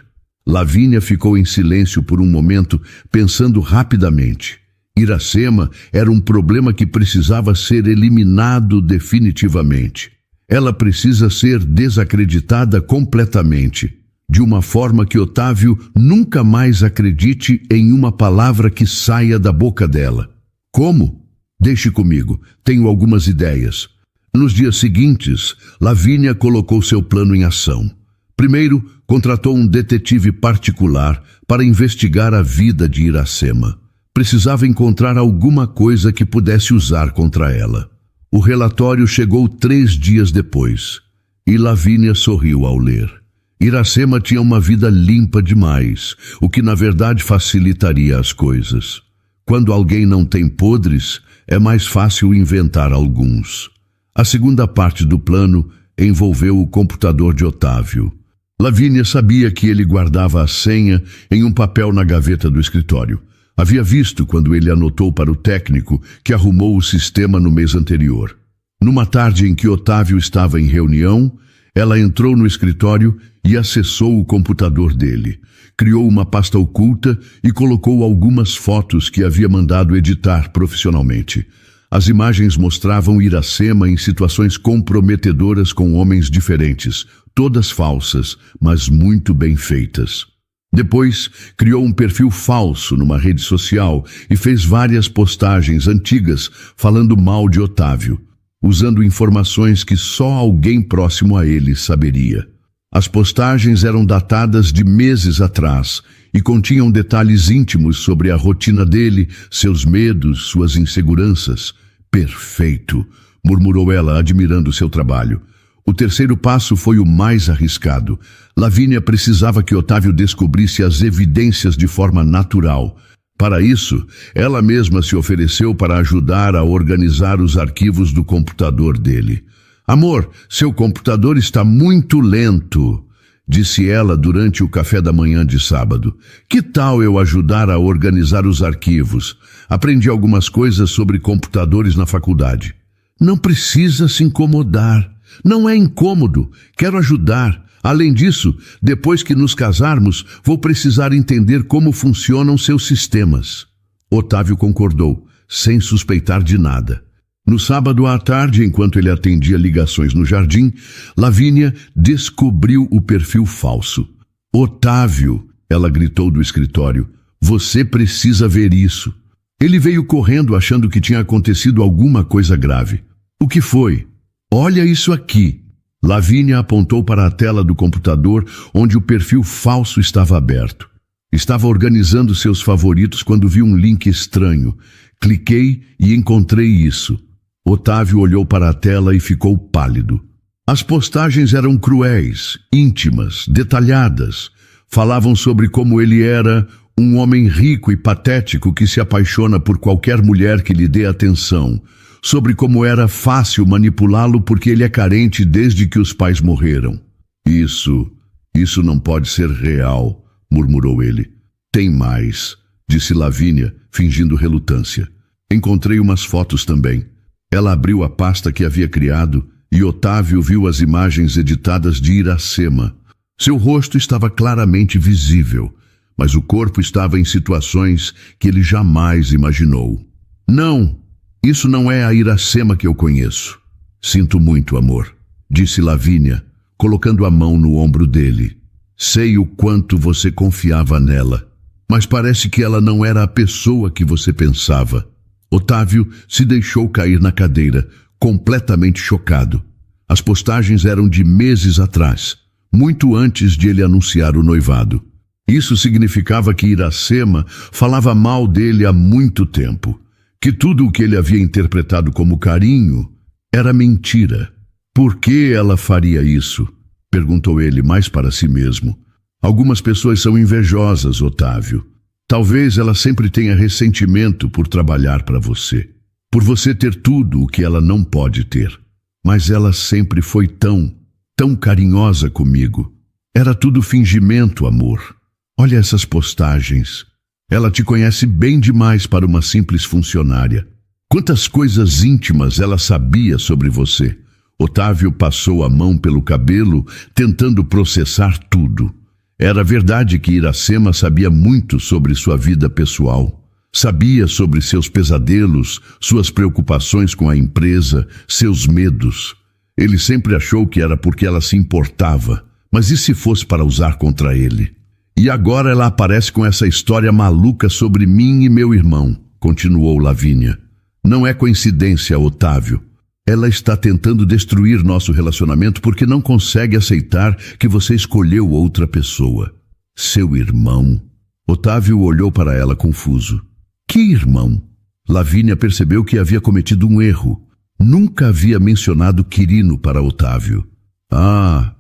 Lavínia ficou em silêncio por um momento, pensando rapidamente. Iracema era um problema que precisava ser eliminado definitivamente. Ela precisa ser desacreditada completamente, de uma forma que Otávio nunca mais acredite em uma palavra que saia da boca dela. Como? Deixe comigo, tenho algumas ideias. Nos dias seguintes, Lavínia colocou seu plano em ação. Primeiro, contratou um detetive particular para investigar a vida de Iracema. Precisava encontrar alguma coisa que pudesse usar contra ela. O relatório chegou 3 dias depois, e Lavínia sorriu ao ler. Iracema tinha uma vida limpa demais, o que na verdade facilitaria as coisas. Quando alguém não tem podres, é mais fácil inventar alguns. A segunda parte do plano envolveu o computador de Otávio. Lavínia sabia que ele guardava a senha em um papel na gaveta do escritório. Havia visto quando ele anotou para o técnico que arrumou o sistema no mês anterior. Numa tarde em que Otávio estava em reunião, ela entrou no escritório e acessou o computador dele. Criou uma pasta oculta e colocou algumas fotos que havia mandado editar profissionalmente. As imagens mostravam Iracema em situações comprometedoras com homens diferentes, todas falsas, mas muito bem feitas. Depois, criou um perfil falso numa rede social e fez várias postagens antigas falando mal de Otávio, usando informações que só alguém próximo a ele saberia. As postagens eram datadas de meses atrás e continham detalhes íntimos sobre a rotina dele, seus medos, suas inseguranças. Perfeito, murmurou ela, admirando seu trabalho. O terceiro passo foi o mais arriscado. Lavínia precisava que Otávio descobrisse as evidências de forma natural. Para isso, ela mesma se ofereceu para ajudar a organizar os arquivos do computador dele. Amor, seu computador está muito lento, disse ela durante o café da manhã de sábado. Que tal eu ajudar a organizar os arquivos? Aprendi algumas coisas sobre computadores na faculdade. Não precisa se incomodar. Não é incômodo. Quero ajudar. Além disso, depois que nos casarmos, vou precisar entender como funcionam seus sistemas. Otávio concordou, sem suspeitar de nada. No sábado à tarde, enquanto ele atendia ligações no jardim, Lavínia descobriu o perfil falso. Otávio, ela gritou do escritório, você precisa ver isso. Ele veio correndo achando que tinha acontecido alguma coisa grave. O que foi? Olha isso aqui. Lavínia apontou para a tela do computador onde o perfil falso estava aberto. Estava organizando seus favoritos quando vi um link estranho. Cliquei e encontrei isso. Otávio olhou para a tela e ficou pálido. As postagens eram cruéis, íntimas, detalhadas. Falavam sobre como ele era um homem rico e patético que se apaixona por qualquer mulher que lhe dê atenção. Sobre como era fácil manipulá-lo porque ele é carente desde que os pais morreram. Isso não pode ser real, murmurou ele. Tem mais, disse Lavínia, fingindo relutância. Encontrei umas fotos também. Ela abriu a pasta que havia criado e Otávio viu as imagens editadas de Iracema. Seu rosto estava claramente visível, mas o corpo estava em situações que ele jamais imaginou. Não, isso não é a Iracema que eu conheço. Sinto muito, amor, disse Lavínia, colocando a mão no ombro dele. Sei o quanto você confiava nela, mas parece que ela não era a pessoa que você pensava. Otávio se deixou cair na cadeira, completamente chocado. As postagens eram de meses atrás, muito antes de ele anunciar o noivado. Isso significava que Iracema falava mal dele há muito tempo, que tudo o que ele havia interpretado como carinho era mentira. Por que ela faria isso? Perguntou ele mais para si mesmo. Algumas pessoas são invejosas, Otávio. Talvez ela sempre tenha ressentimento por trabalhar para você, por você ter tudo o que ela não pode ter. Mas ela sempre foi tão carinhosa comigo. Era tudo fingimento, amor. Olha essas postagens. Ela te conhece bem demais para uma simples funcionária. Quantas coisas íntimas ela sabia sobre você. Otávio passou a mão pelo cabelo, tentando processar tudo. Era verdade que Iracema sabia muito sobre sua vida pessoal. Sabia sobre seus pesadelos, suas preocupações com a empresa, seus medos. Ele sempre achou que era porque ela se importava. Mas e se fosse para usar contra ele? E agora ela aparece com essa história maluca sobre mim e meu irmão, continuou Lavínia. Não é coincidência, Otávio. Ela está tentando destruir nosso relacionamento porque não consegue aceitar que você escolheu outra pessoa. Seu irmão? Otávio olhou para ela confuso. Que irmão? Lavínia percebeu que havia cometido um erro. Nunca havia mencionado Quirino para Otávio. Ah,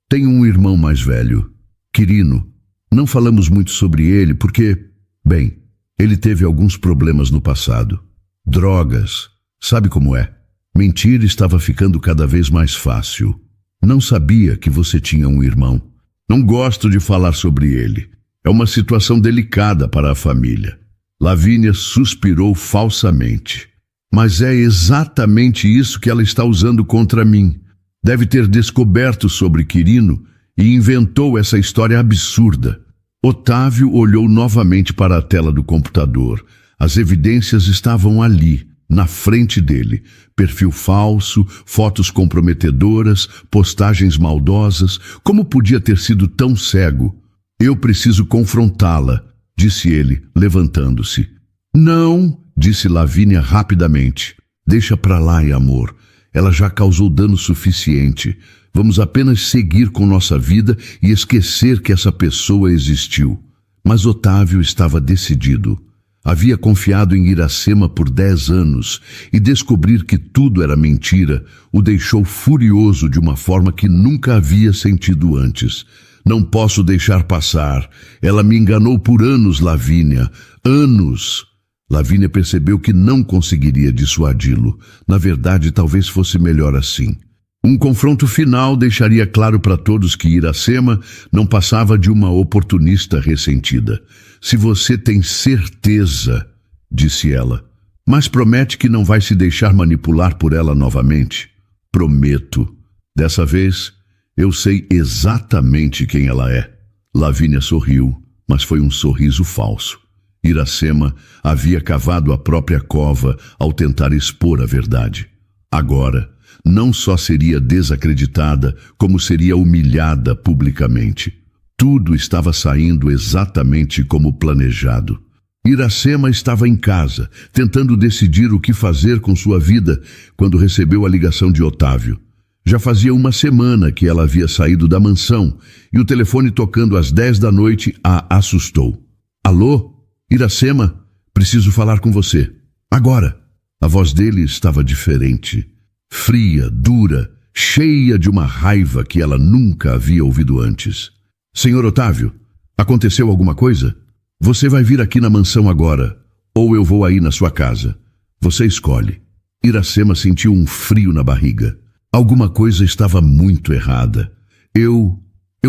tenho um irmão mais velho. Quirino. Não falamos muito sobre ele porque, bem, ele teve alguns problemas no passado. Drogas. Sabe como é? Mentir estava ficando cada vez mais fácil. Não sabia que você tinha um irmão. Não gosto de falar sobre ele. É uma situação delicada para a família. Lavínia suspirou falsamente. Mas é exatamente isso que ela está usando contra mim. Deve ter descoberto sobre Quirino e inventou essa história absurda. Otávio olhou novamente para a tela do computador. As evidências estavam ali, na frente dele. Perfil falso, fotos comprometedoras, postagens maldosas. Como podia ter sido tão cego? Eu preciso confrontá-la, disse ele, levantando-se. Não, disse Lavínia rapidamente. Deixa pra lá, amor. Ela já causou dano suficiente. Vamos apenas seguir com nossa vida e esquecer que essa pessoa existiu. Mas Otávio estava decidido. Havia confiado em Iracema por 10 anos e descobrir que tudo era mentira o deixou furioso de uma forma que nunca havia sentido antes. Não posso deixar passar. Ela me enganou por anos, Lavínia. Anos. Lavínia percebeu que não conseguiria dissuadi-lo. Na verdade, talvez fosse melhor assim. Um confronto final deixaria claro para todos que Iracema não passava de uma oportunista ressentida. Se você tem certeza, disse ela, mas promete que não vai se deixar manipular por ela novamente? Prometo. Dessa vez, eu sei exatamente quem ela é. Lavínia sorriu, mas foi um sorriso falso. Iracema havia cavado a própria cova ao tentar expor a verdade. Agora, não só seria desacreditada, como seria humilhada publicamente. Tudo estava saindo exatamente como planejado. Iracema estava em casa, tentando decidir o que fazer com sua vida, quando recebeu a ligação de Otávio. Já fazia uma semana que ela havia saído da mansão, e o telefone tocando às 10 da noite a assustou. Alô? Iracema? Preciso falar com você. Agora. A voz dele estava diferente. Fria, dura, cheia de uma raiva que ela nunca havia ouvido antes. Senhor Otávio, aconteceu alguma coisa? Você vai vir aqui na mansão agora, ou eu vou aí na sua casa. Você escolhe. Iracema sentiu um frio na barriga. Alguma coisa estava muito errada. Eu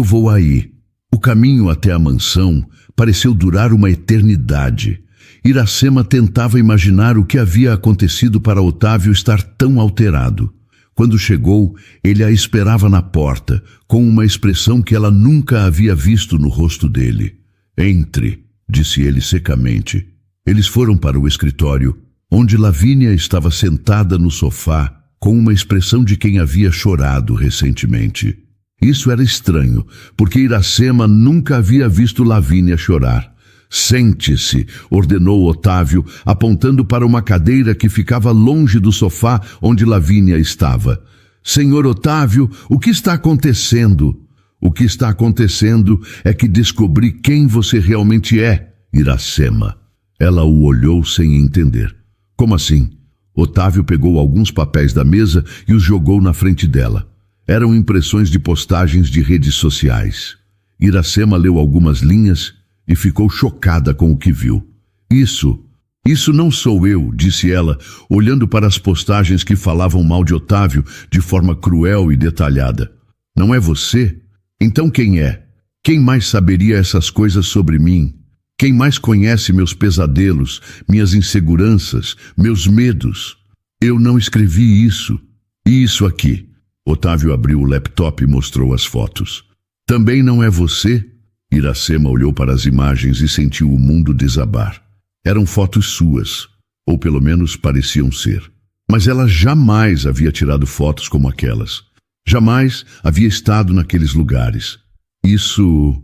vou aí. O caminho até a mansão pareceu durar uma eternidade. Iracema tentava imaginar o que havia acontecido para Otávio estar tão alterado. Quando chegou, ele a esperava na porta, com uma expressão que ela nunca havia visto no rosto dele. Entre, disse ele secamente. Eles foram para o escritório, onde Lavínia estava sentada no sofá, com uma expressão de quem havia chorado recentemente. Isso era estranho, porque Iracema nunca havia visto Lavínia chorar. Sente-se, ordenou Otávio, apontando para uma cadeira que ficava longe do sofá onde Lavínia estava. Senhor Otávio, o que está acontecendo? O que está acontecendo é que descobri quem você realmente é, Iracema. Ela o olhou sem entender. Como assim? Otávio pegou alguns papéis da mesa e os jogou na frente dela. Eram impressões de postagens de redes sociais. Iracema leu algumas linhas e ficou chocada com o que viu. Isso não sou eu, disse ela, olhando para as postagens que falavam mal de Otávio de forma cruel e detalhada. Não é você? Então quem é? Quem mais saberia essas coisas sobre mim? Quem mais conhece meus pesadelos, minhas inseguranças, meus medos? Eu não escrevi isso. E isso aqui. Otávio abriu o laptop e mostrou as fotos. Também não é você? Iracema olhou para as imagens e sentiu o mundo desabar. Eram fotos suas, ou pelo menos pareciam ser. Mas ela jamais havia tirado fotos como aquelas. Jamais havia estado naqueles lugares. Isso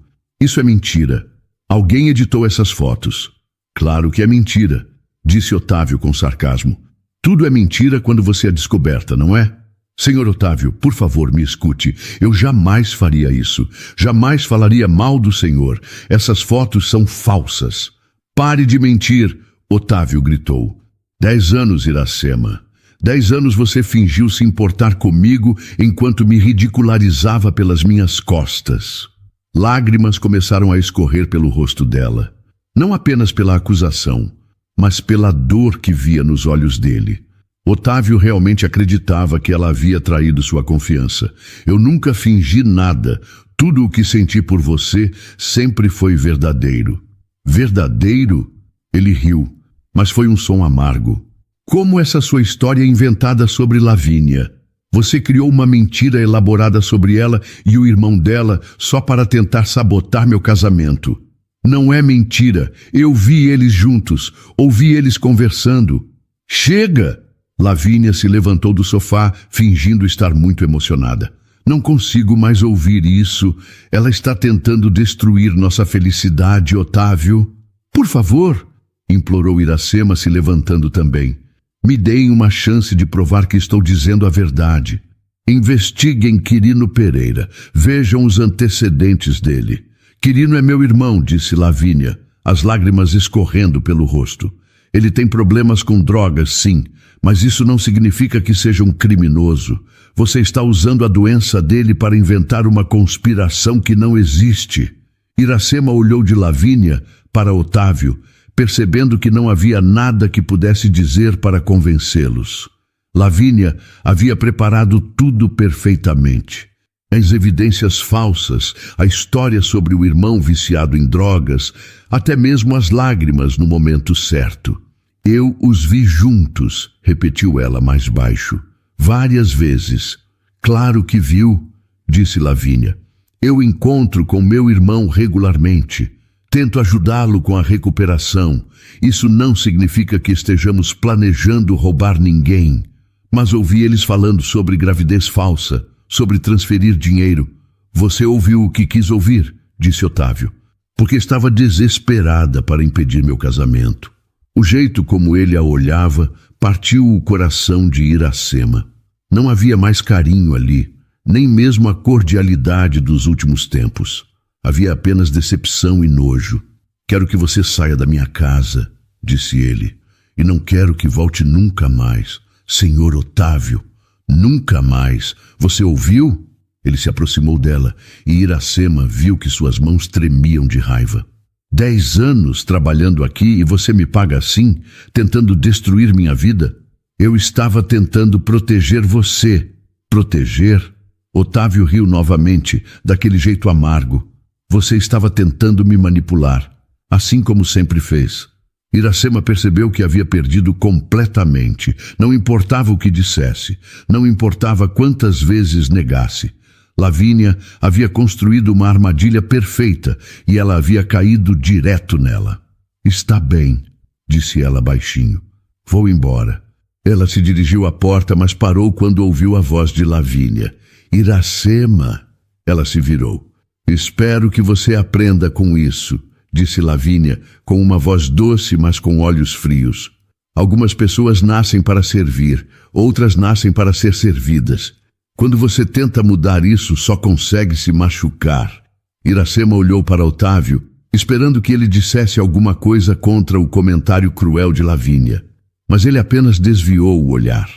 é mentira. Alguém editou essas fotos. Claro que é mentira, disse Otávio com sarcasmo. Tudo é mentira quando você é descoberta, não é? Senhor Otávio, por favor, me escute. Eu jamais faria isso. Jamais falaria mal do senhor. Essas fotos são falsas. Pare de mentir, Otávio gritou. 10 anos, Iracema. 10 anos você fingiu se importar comigo enquanto me ridicularizava pelas minhas costas. Lágrimas começaram a escorrer pelo rosto dela. Não apenas pela acusação, mas pela dor que via nos olhos dele. Otávio realmente acreditava que ela havia traído sua confiança. Eu nunca fingi nada. Tudo o que senti por você sempre foi verdadeiro. Verdadeiro? Ele riu, mas foi um som amargo. Como essa sua história inventada sobre Lavínia? Você criou uma mentira elaborada sobre ela e o irmão dela só para tentar sabotar meu casamento. Não é mentira. Eu vi eles juntos, ouvi eles conversando. Chega! Lavínia se levantou do sofá, fingindo estar muito emocionada. Não consigo mais ouvir isso. Ela está tentando destruir nossa felicidade, Otávio. Por favor, implorou Iracema, se levantando também. Me deem uma chance de provar que estou dizendo a verdade. Investiguem Quirino Pereira. Vejam os antecedentes dele. Quirino é meu irmão, disse Lavínia, as lágrimas escorrendo pelo rosto. Ele tem problemas com drogas, sim, mas isso não significa que seja um criminoso. Você está usando a doença dele para inventar uma conspiração que não existe. Iracema olhou de Lavínia para Otávio, percebendo que não havia nada que pudesse dizer para convencê-los. Lavínia havia preparado tudo perfeitamente. As evidências falsas, a história sobre o irmão viciado em drogas, até mesmo as lágrimas no momento certo. Eu os vi juntos, repetiu ela mais baixo. Várias vezes. Claro que viu, disse Lavínia. Eu encontro com meu irmão regularmente. Tento ajudá-lo com a recuperação. Isso não significa que estejamos planejando roubar ninguém. Mas ouvi eles falando sobre gravidez falsa, sobre transferir dinheiro. Você ouviu o que quis ouvir, disse Otávio, porque estava desesperada para impedir meu casamento. O jeito como ele a olhava partiu o coração de Iracema. Não havia mais carinho ali, nem mesmo a cordialidade dos últimos tempos. Havia apenas decepção e nojo. Quero que você saia da minha casa, disse ele, e não quero que volte nunca mais. Senhor Otávio, nunca mais. Você ouviu? Ele se aproximou dela e Iracema viu que suas mãos tremiam de raiva. 10 anos trabalhando aqui e você me paga assim, tentando destruir minha vida? Eu estava tentando proteger você. Proteger? Otávio riu novamente, daquele jeito amargo. Você estava tentando me manipular, assim como sempre fez. Iracema percebeu que havia perdido completamente. Não importava o que dissesse, não importava quantas vezes negasse. Lavínia havia construído uma armadilha perfeita e ela havia caído direto nela. Está bem, disse ela baixinho. Vou embora. Ela se dirigiu à porta, mas parou quando ouviu a voz de Lavínia. Iracema. Ela se virou. Espero que você aprenda com isso, disse Lavínia, com uma voz doce, mas com olhos frios. Algumas pessoas nascem para servir, outras nascem para ser servidas. Quando você tenta mudar isso, só consegue se machucar. Iracema olhou para Otávio, esperando que ele dissesse alguma coisa contra o comentário cruel de Lavínia. Mas ele apenas desviou o olhar.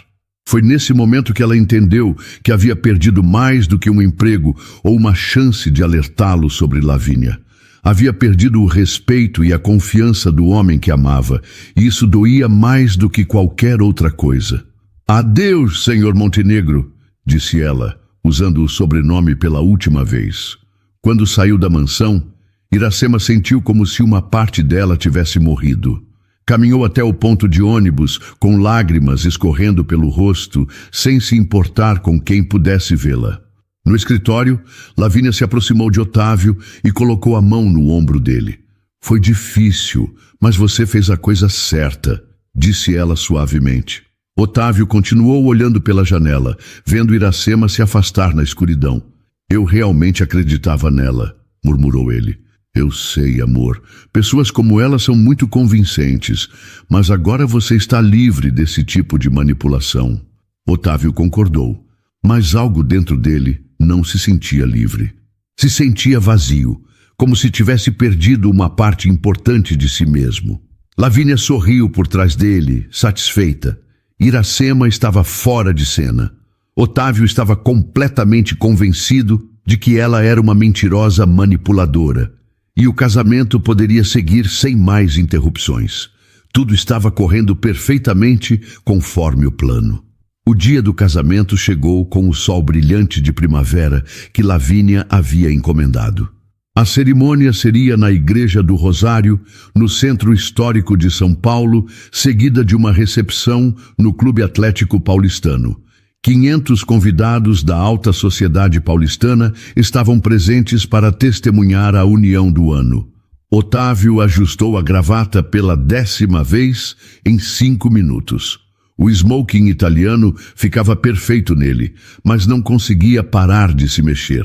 Foi nesse momento que ela entendeu que havia perdido mais do que um emprego ou uma chance de alertá-lo sobre Lavínia. Havia perdido o respeito e a confiança do homem que amava, e isso doía mais do que qualquer outra coisa. Adeus, senhor Montenegro, disse ela, usando o sobrenome pela última vez. Quando saiu da mansão, Iracema sentiu como se uma parte dela tivesse morrido. Caminhou até o ponto de ônibus, com lágrimas escorrendo pelo rosto, sem se importar com quem pudesse vê-la. No escritório, Lavínia se aproximou de Otávio e colocou a mão no ombro dele. Foi difícil, mas você fez a coisa certa, disse ela suavemente. Otávio continuou olhando pela janela, vendo Iracema se afastar na escuridão. Eu realmente acreditava nela, murmurou ele. Eu sei, amor. Pessoas como ela são muito convincentes, mas agora você está livre desse tipo de manipulação. Otávio concordou, mas algo dentro dele não se sentia livre. Se sentia vazio, como se tivesse perdido uma parte importante de si mesmo. Lavínia sorriu por trás dele, satisfeita. Iracema estava fora de cena. Otávio estava completamente convencido de que ela era uma mentirosa manipuladora. E o casamento poderia seguir sem mais interrupções. Tudo estava correndo perfeitamente conforme o plano. O dia do casamento chegou com o sol brilhante de primavera que Lavínia havia encomendado. A cerimônia seria na Igreja do Rosário, no Centro Histórico de São Paulo, seguida de uma recepção no Clube Atlético Paulistano. 500 convidados da alta sociedade paulistana estavam presentes para testemunhar a união do ano. Otávio ajustou a gravata pela 10ª vez em 5 minutos. O smoking italiano ficava perfeito nele, mas não conseguia parar de se mexer.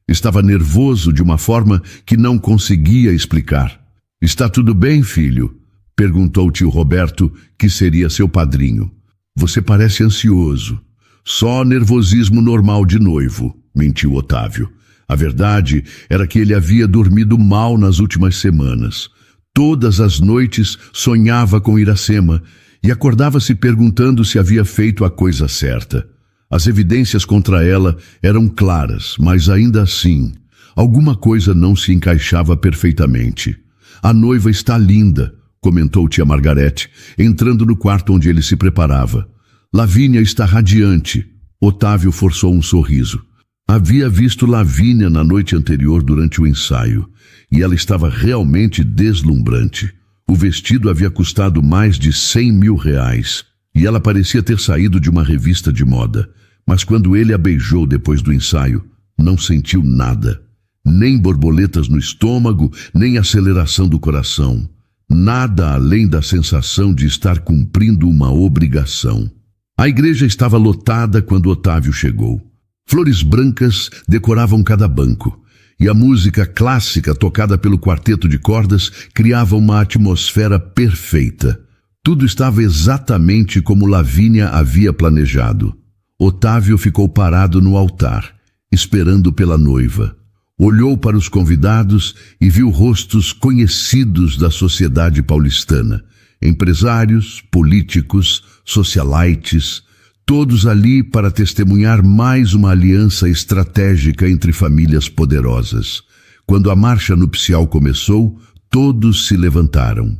Estava nervoso de uma forma que não conseguia explicar. Está tudo bem, filho? Perguntou tio Roberto, que seria seu padrinho. Você parece ansioso. Só nervosismo normal de noivo, mentiu Otávio. A verdade era que ele havia dormido mal nas últimas semanas. Todas as noites sonhava com Iracema e acordava se perguntando se havia feito a coisa certa. As evidências contra ela eram claras, mas ainda assim, alguma coisa não se encaixava perfeitamente. A noiva está linda, comentou tia Margarete, entrando no quarto onde ele se preparava. Lavínia está radiante. Otávio forçou um sorriso. Havia visto Lavínia na noite anterior durante o ensaio, e ela estava realmente deslumbrante. O vestido havia custado mais de 100 mil reais, e ela parecia ter saído de uma revista de moda. Mas quando ele a beijou depois do ensaio, não sentiu nada. Nem borboletas no estômago, nem aceleração do coração. Nada além da sensação de estar cumprindo uma obrigação. A igreja estava lotada quando Otávio chegou. Flores brancas decoravam cada banco, e a música clássica tocada pelo quarteto de cordas criava uma atmosfera perfeita. Tudo estava exatamente como Lavínia havia planejado. Otávio ficou parado no altar, esperando pela noiva. Olhou para os convidados e viu rostos conhecidos da sociedade paulistana. Empresários, políticos, socialites, todos ali para testemunhar mais uma aliança estratégica entre famílias poderosas. Quando a marcha nupcial começou, todos se levantaram.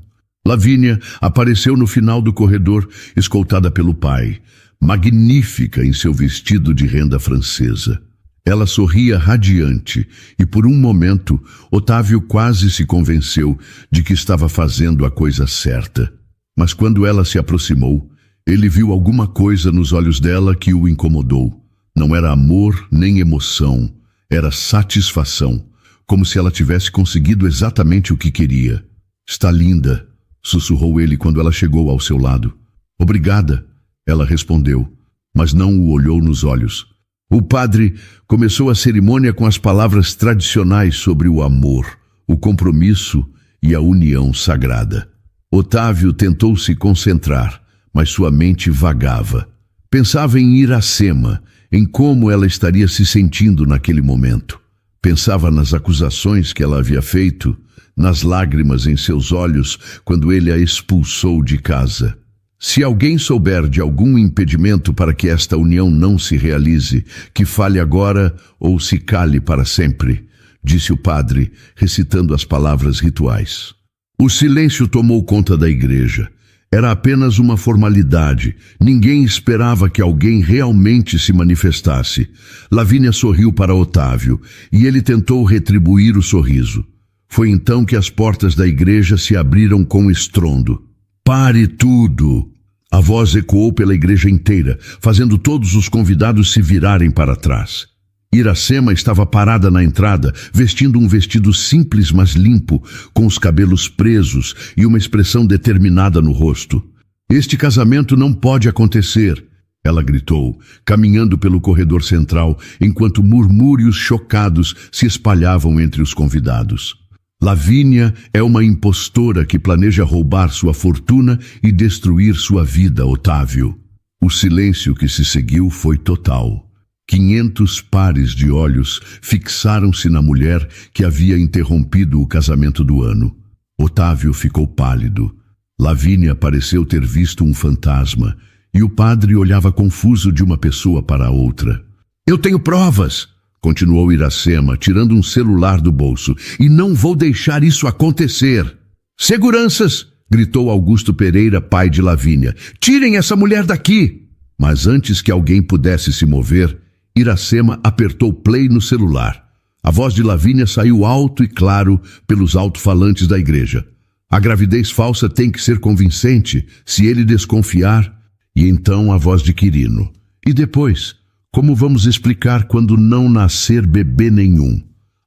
Lavínia apareceu no final do corredor, escoltada pelo pai, magnífica em seu vestido de renda francesa. Ela sorria radiante e, por um momento, Otávio quase se convenceu de que estava fazendo a coisa certa. Mas quando ela se aproximou, ele viu alguma coisa nos olhos dela que o incomodou. Não era amor nem emoção, era satisfação, como se ela tivesse conseguido exatamente o que queria. "Está linda", sussurrou ele quando ela chegou ao seu lado. "Obrigada", ela respondeu, mas não o olhou nos olhos. O padre começou a cerimônia com as palavras tradicionais sobre o amor, o compromisso e a união sagrada. Otávio tentou se concentrar, mas sua mente vagava. Pensava em Iracema, em como ela estaria se sentindo naquele momento. Pensava nas acusações que ela havia feito, nas lágrimas em seus olhos quando ele a expulsou de casa. Se alguém souber de algum impedimento para que esta união não se realize, que fale agora ou se cale para sempre, disse o padre, recitando as palavras rituais. O silêncio tomou conta da igreja. Era apenas uma formalidade. Ninguém esperava que alguém realmente se manifestasse. Lavínia sorriu para Otávio, e ele tentou retribuir o sorriso. Foi então que as portas da igreja se abriram com estrondo. "Pare tudo!" A voz ecoou pela igreja inteira, fazendo todos os convidados se virarem para trás. Iracema estava parada na entrada, vestindo um vestido simples mas limpo, com os cabelos presos e uma expressão determinada no rosto. "Este casamento não pode acontecer", ela gritou, caminhando pelo corredor central, enquanto murmúrios chocados se espalhavam entre os convidados. "Lavínia é uma impostora que planeja roubar sua fortuna e destruir sua vida, Otávio." O silêncio que se seguiu foi total. 500 pares de olhos fixaram-se na mulher que havia interrompido o casamento do ano. Otávio ficou pálido. Lavínia pareceu ter visto um fantasma, e o padre olhava confuso de uma pessoa para a outra. "Eu tenho provas", continuou Iracema, tirando um celular do bolso, "e não vou deixar isso acontecer." "Seguranças!" gritou Augusto Pereira, pai de Lavínia. "Tirem essa mulher daqui!" Mas antes que alguém pudesse se mover, Iracema apertou play no celular. A voz de Lavínia saiu alto e claro pelos alto-falantes da igreja. "A gravidez falsa tem que ser convincente. Se ele desconfiar..." E então a voz de Quirino. "E depois? Como vamos explicar quando não nascer bebê nenhum?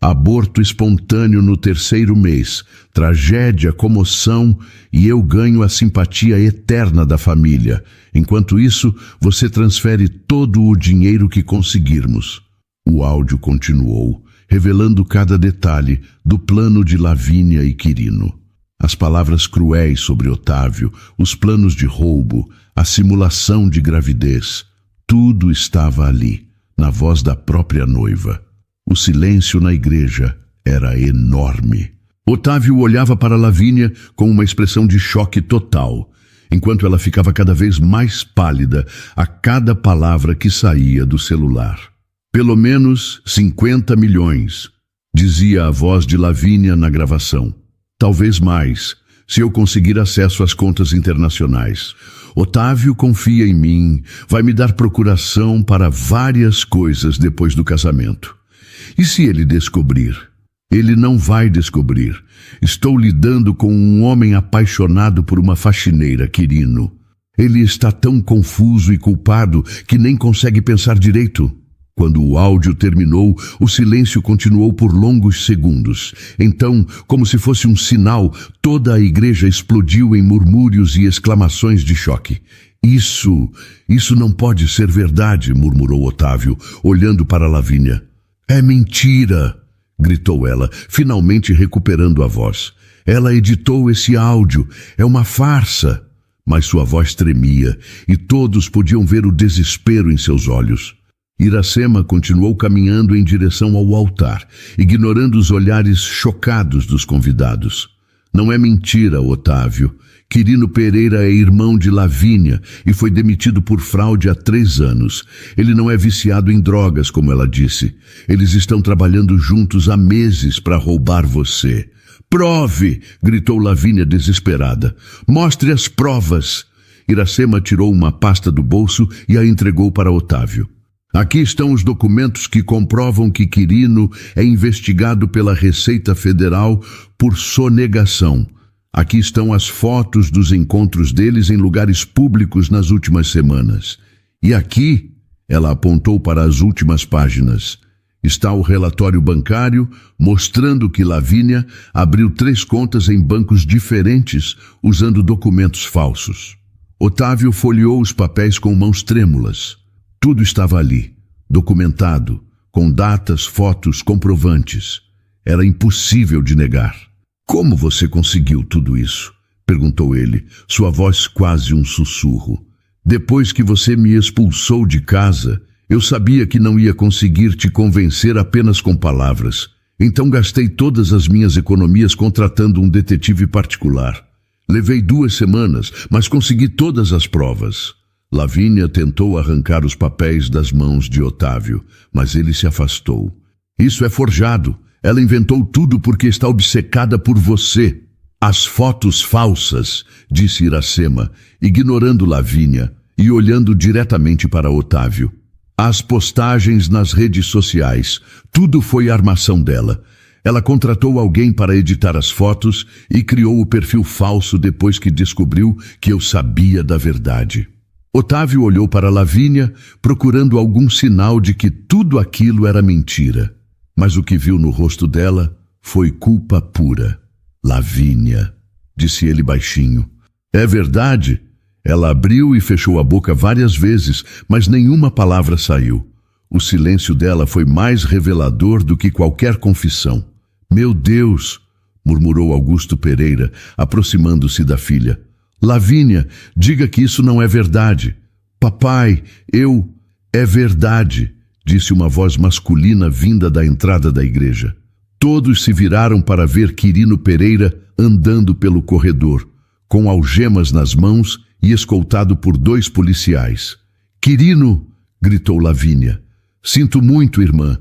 Aborto espontâneo no 3º mês, tragédia, comoção, e eu ganho a simpatia eterna da família. Enquanto isso, você transfere todo o dinheiro que conseguirmos." O áudio continuou, revelando cada detalhe do plano de Lavínia e Quirino. As palavras cruéis sobre Otávio, os planos de roubo, a simulação de gravidez, tudo estava ali, na voz da própria noiva. O silêncio na igreja era enorme. Otávio olhava para Lavínia com uma expressão de choque total, enquanto ela ficava cada vez mais pálida a cada palavra que saía do celular. "Pelo menos 50 milhões, dizia a voz de Lavínia na gravação. "Talvez mais, se eu conseguir acesso às contas internacionais. Otávio confia em mim, vai me dar procuração para várias coisas depois do casamento. E se ele descobrir? Ele não vai descobrir. Estou lidando com um homem apaixonado por uma faxineira, Quirino. Ele está tão confuso e culpado que nem consegue pensar direito." Quando o áudio terminou, o silêncio continuou por longos segundos. Então, como se fosse um sinal, toda a igreja explodiu em murmúrios e exclamações de choque. Isso não pode ser verdade", murmurou Otávio, olhando para Lavínia. "É mentira!" gritou ela, finalmente recuperando a voz. "Ela editou esse áudio. É uma farsa." Mas sua voz tremia, e todos podiam ver o desespero em seus olhos. Iracema continuou caminhando em direção ao altar, ignorando os olhares chocados dos convidados. "Não é mentira, Otávio. Quirino Pereira é irmão de Lavínia e foi demitido por fraude há 3 anos. Ele não é viciado em drogas, como ela disse. Eles estão trabalhando juntos há meses para roubar você." "Prove!" gritou Lavínia desesperada. "Mostre as provas!" Iracema tirou uma pasta do bolso e a entregou para Otávio. Aqui estão os documentos que comprovam que Quirino é investigado pela Receita Federal por sonegação. Aqui estão as fotos dos encontros deles em lugares públicos nas últimas semanas. E aqui, ela apontou para as últimas páginas, está o relatório bancário mostrando que Lavínia abriu 3 contas em bancos diferentes usando documentos falsos. Otávio folheou os papéis com mãos trêmulas. Tudo estava ali, documentado, com datas, fotos, comprovantes. Era impossível de negar. Como você conseguiu tudo isso? Perguntou ele, sua voz quase um sussurro. Depois que você me expulsou de casa, eu sabia que não ia conseguir te convencer apenas com palavras. Então gastei todas as minhas economias contratando um detetive particular. Levei 2 semanas, mas consegui todas as provas. Lavínia tentou arrancar os papéis das mãos de Otávio, mas ele se afastou. Isso é forjado. Ela inventou tudo porque está obcecada por você. As fotos falsas, disse Iracema, ignorando Lavínia e olhando diretamente para Otávio. As postagens nas redes sociais, tudo foi armação dela. Ela contratou alguém para editar as fotos e criou o perfil falso depois que descobriu que eu sabia da verdade. Otávio olhou para Lavínia, procurando algum sinal de que tudo aquilo era mentira. Mas o que viu no rosto dela foi culpa pura. Lavínia, disse ele baixinho. É verdade? Ela abriu e fechou a boca várias vezes, mas nenhuma palavra saiu. O silêncio dela foi mais revelador do que qualquer confissão. Meu Deus, murmurou Augusto Pereira, aproximando-se da filha. Lavínia, diga que isso não é verdade. Papai, É verdade, disse uma voz masculina vinda da entrada da igreja. Todos se viraram para ver Quirino Pereira andando pelo corredor, com algemas nas mãos e escoltado por 2 policiais. Quirino, gritou Lavínia. Sinto muito, irmã,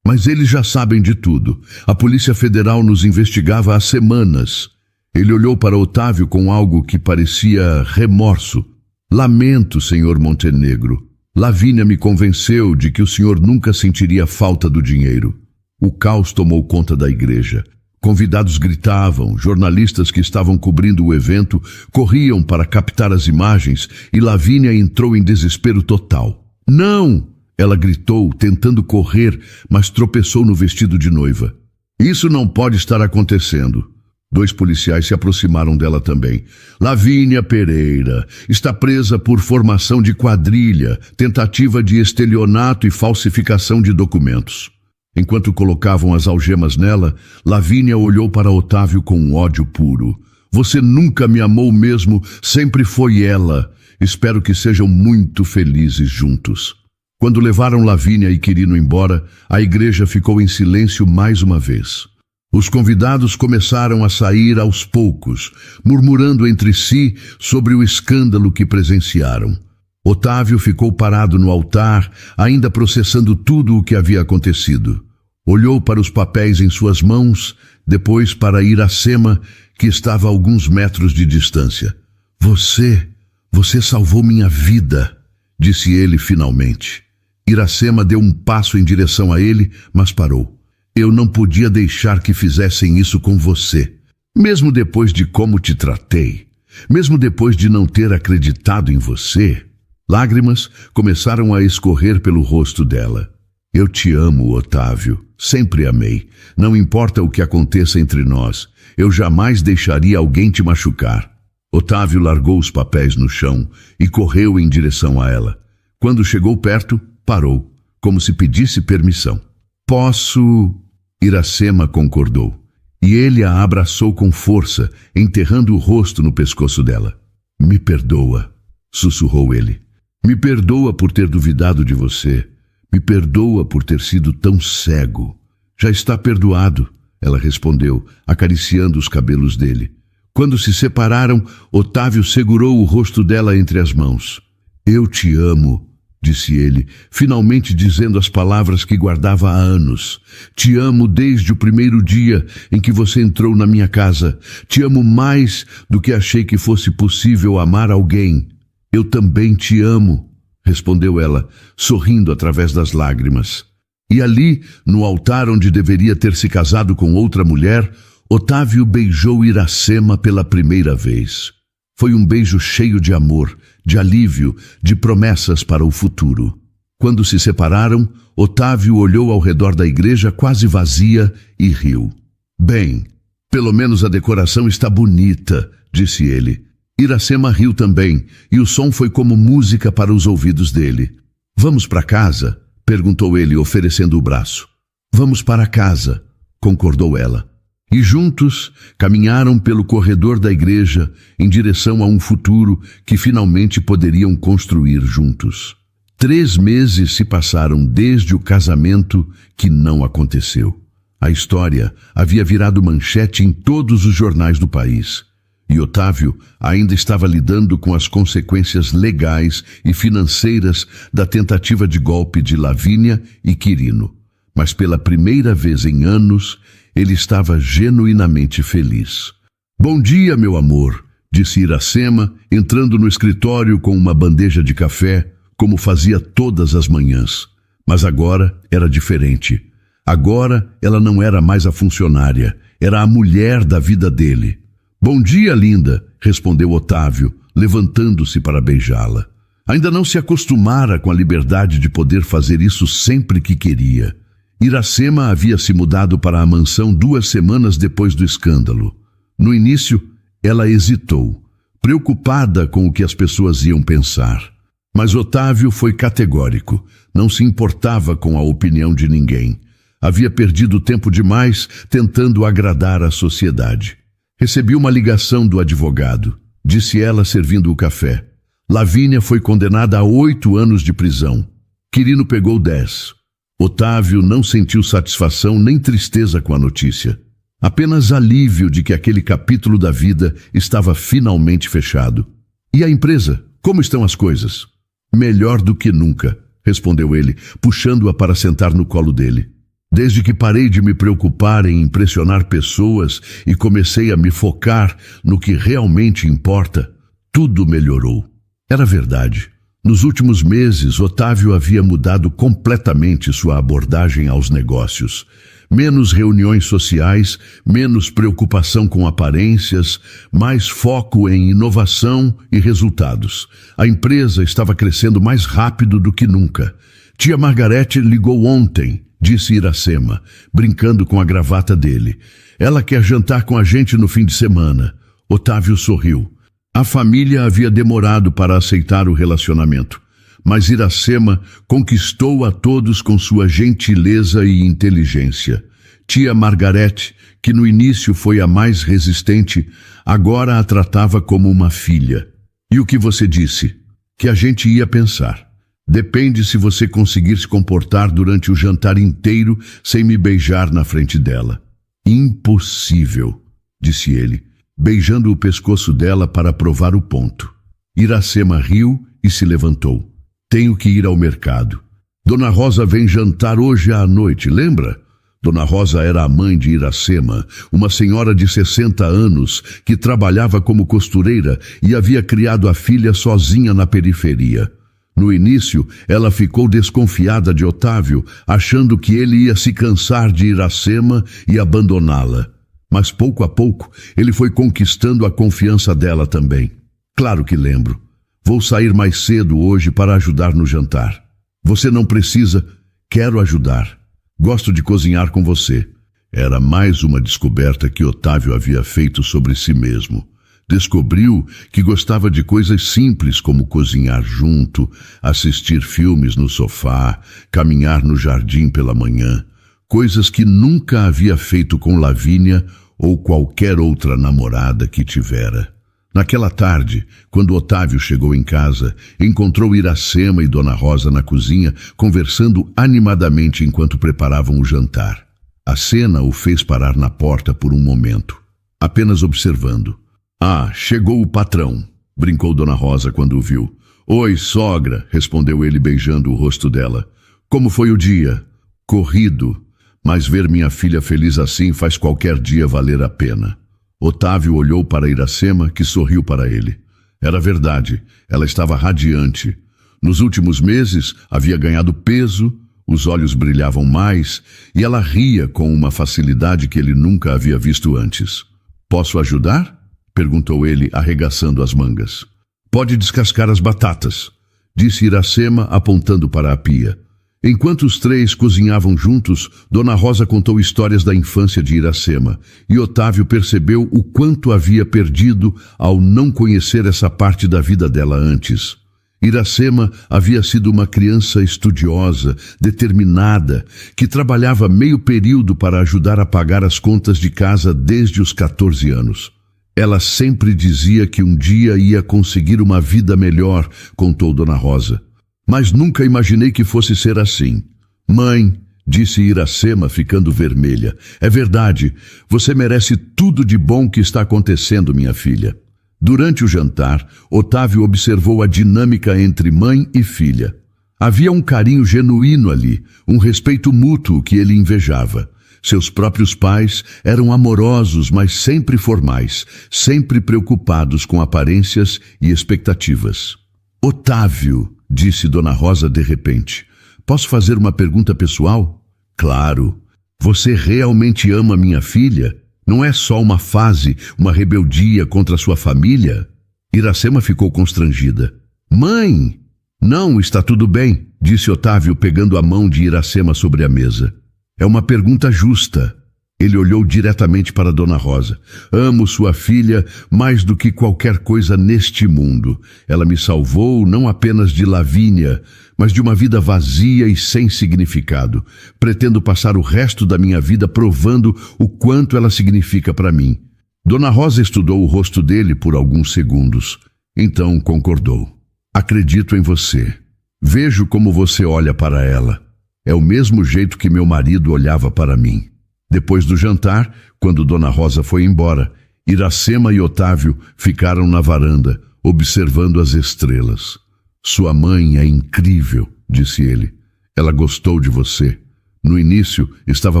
mas eles já sabem de tudo. A Polícia Federal nos investigava há semanas. Ele olhou para Otávio com algo que parecia remorso. Lamento, senhor Montenegro. Lavínia me convenceu de que o senhor nunca sentiria falta do dinheiro. O caos tomou conta da igreja. Convidados gritavam, jornalistas que estavam cobrindo o evento corriam para captar as imagens e Lavínia entrou em desespero total. Não! Ela gritou, tentando correr, mas tropeçou no vestido de noiva. Isso não pode estar acontecendo. 2 policiais se aproximaram dela também. Lavínia Pereira está presa por formação de quadrilha, tentativa de estelionato e falsificação de documentos. Enquanto colocavam as algemas nela, Lavínia olhou para Otávio com ódio puro. Você nunca me amou mesmo, sempre foi ela. Espero que sejam muito felizes juntos. Quando levaram Lavínia e Quirino embora, a igreja ficou em silêncio mais uma vez. Os convidados começaram a sair aos poucos, murmurando entre si sobre o escândalo que presenciaram. Otávio ficou parado no altar, ainda processando tudo o que havia acontecido. Olhou para os papéis em suas mãos, depois para Iracema, que estava a alguns metros de distância. Você salvou minha vida, disse ele finalmente. Iracema deu um passo em direção a ele, mas parou. Eu não podia deixar que fizessem isso com você. Mesmo depois de como te tratei, mesmo depois de não ter acreditado em você. Lágrimas começaram a escorrer pelo rosto dela. Eu te amo, Otávio. Sempre amei. Não importa o que aconteça entre nós. Eu jamais deixaria alguém te machucar. Otávio largou os papéis no chão e correu em direção a ela. Quando chegou perto, parou, como se pedisse permissão. Posso... Iracema concordou. E ele a abraçou com força, enterrando o rosto no pescoço dela. Me perdoa, sussurrou ele. Me perdoa por ter duvidado de você. Me perdoa por ter sido tão cego. Já está perdoado, ela respondeu, acariciando os cabelos dele. Quando se separaram, Otávio segurou o rosto dela entre as mãos. Eu te amo, disse ele, finalmente dizendo as palavras que guardava há anos. Te amo desde o primeiro dia em que você entrou na minha casa. Te amo mais do que achei que fosse possível amar alguém. Eu também te amo. respondeu ela, sorrindo através das lágrimas. E ali, no altar onde deveria ter se casado com outra mulher, Otávio beijou Iracema pela primeira vez. Foi um beijo cheio de amor, de alívio, de promessas para o futuro. Quando se separaram, Otávio olhou ao redor da igreja quase vazia e riu. Bem, pelo menos a decoração está bonita, disse ele. Iracema riu também, e o som foi como música para os ouvidos dele. Vamos para casa? Perguntou ele, oferecendo o braço. Vamos para casa, concordou ela. E juntos caminharam pelo corredor da igreja em direção a um futuro que finalmente poderiam construir juntos. 3 meses se passaram desde o casamento que não aconteceu. A história havia virado manchete em todos os jornais do país. E Otávio ainda estava lidando com as consequências legais e financeiras da tentativa de golpe de Lavínia e Quirino. Mas pela primeira vez em anos, ele estava genuinamente feliz. Bom dia, meu amor, disse Iracema, entrando no escritório com uma bandeja de café, como fazia todas as manhãs. Mas agora era diferente. Agora ela não era mais a funcionária, era a mulher da vida dele. Bom dia, linda, respondeu Otávio, levantando-se para beijá-la. Ainda não se acostumara com a liberdade de poder fazer isso sempre que queria. Iracema havia se mudado para a mansão 2 semanas depois do escândalo. No início, ela hesitou, preocupada com o que as pessoas iam pensar. Mas Otávio foi categórico, não se importava com a opinião de ninguém. Havia perdido tempo demais tentando agradar a sociedade. Recebi uma ligação do advogado, disse ela servindo o café. Lavínia foi condenada a 8 anos de prisão. Quirino pegou 10. Otávio não sentiu satisfação nem tristeza com a notícia. Apenas alívio de que aquele capítulo da vida estava finalmente fechado. E a empresa? Como estão as coisas? Melhor do que nunca, respondeu ele, puxando-a para sentar no colo dele. Desde que parei de me preocupar em impressionar pessoas e comecei a me focar no que realmente importa, tudo melhorou. Era verdade. Nos últimos meses, Otávio havia mudado completamente sua abordagem aos negócios. Menos reuniões sociais, menos preocupação com aparências, mais foco em inovação e resultados. A empresa estava crescendo mais rápido do que nunca. Tia Margarete ligou ontem, disse Iracema, brincando com a gravata dele. Ela quer jantar com a gente no fim de semana. Otávio sorriu. A família havia demorado para aceitar o relacionamento, mas Iracema conquistou a todos com sua gentileza e inteligência. Tia Margarete, que no início foi a mais resistente, agora a tratava como uma filha. E o que você disse? Que a gente ia pensar. Depende se você conseguir se comportar durante o jantar inteiro sem me beijar na frente dela. Impossível, disse ele, beijando o pescoço dela para provar o ponto. Iracema riu e se levantou. Tenho que ir ao mercado. Dona Rosa vem jantar hoje à noite, lembra? Dona Rosa era a mãe de Iracema, uma senhora de 60 anos que trabalhava como costureira e havia criado a filha sozinha na periferia. No início, ela ficou desconfiada de Otávio, achando que ele ia se cansar de Iracema e abandoná-la. Mas pouco a pouco, ele foi conquistando a confiança dela também. Claro que lembro. Vou sair mais cedo hoje para ajudar no jantar. Você não precisa. Quero ajudar. Gosto de cozinhar com você. Era mais uma descoberta que Otávio havia feito sobre si mesmo. Descobriu que gostava de coisas simples como cozinhar junto, assistir filmes no sofá, caminhar no jardim pela manhã. Coisas que nunca havia feito com Lavínia ou qualquer outra namorada que tivera. Naquela tarde, quando Otávio chegou em casa, encontrou Iracema e Dona Rosa na cozinha, conversando animadamente enquanto preparavam o jantar. A cena o fez parar na porta por um momento, apenas observando. Ah, chegou o patrão, brincou Dona Rosa quando o viu. Oi, sogra, respondeu ele beijando o rosto dela. Como foi o dia? Corrido, mas ver minha filha feliz assim faz qualquer dia valer a pena. Otávio olhou para Iracema, que sorriu para ele. Era verdade, ela estava radiante. Nos últimos meses, havia ganhado peso, os olhos brilhavam mais e ela ria com uma facilidade que ele nunca havia visto antes. Posso ajudar? Perguntou ele, arregaçando as mangas. Pode descascar as batatas, disse Iracema, apontando para a pia. Enquanto os três cozinhavam juntos, Dona Rosa contou histórias da infância de Iracema, e Otávio percebeu o quanto havia perdido ao não conhecer essa parte da vida dela antes. Iracema havia sido uma criança estudiosa, determinada, que trabalhava meio período para ajudar a pagar as contas de casa desde os 14 anos. Ela sempre dizia que um dia ia conseguir uma vida melhor, contou Dona Rosa. Mas nunca imaginei que fosse ser assim. Mãe, disse Iracema, ficando vermelha, é verdade, você merece tudo de bom que está acontecendo, minha filha. Durante o jantar, Otávio observou a dinâmica entre mãe e filha. Havia um carinho genuíno ali, um respeito mútuo que ele invejava. Seus próprios pais eram amorosos, mas sempre formais, sempre preocupados com aparências e expectativas. Otávio, disse Dona Rosa de repente, posso fazer uma pergunta pessoal? Claro. Você realmente ama minha filha? Não é só uma fase, uma rebeldia contra sua família? Iracema ficou constrangida. Mãe! Não, está tudo bem, disse Otávio, pegando a mão de Iracema sobre a mesa. É uma pergunta justa. Ele olhou diretamente para Dona Rosa. Amo sua filha mais do que qualquer coisa neste mundo. Ela me salvou não apenas de Lavínia, mas de uma vida vazia e sem significado. Pretendo passar o resto da minha vida provando o quanto ela significa para mim. Dona Rosa estudou o rosto dele por alguns segundos. Então concordou. Acredito em você. Vejo como você olha para ela. É o mesmo jeito que meu marido olhava para mim. Depois do jantar, quando Dona Rosa foi embora, Iracema e Otávio ficaram na varanda, observando as estrelas. Sua mãe é incrível, disse ele. Ela gostou de você. No início, estava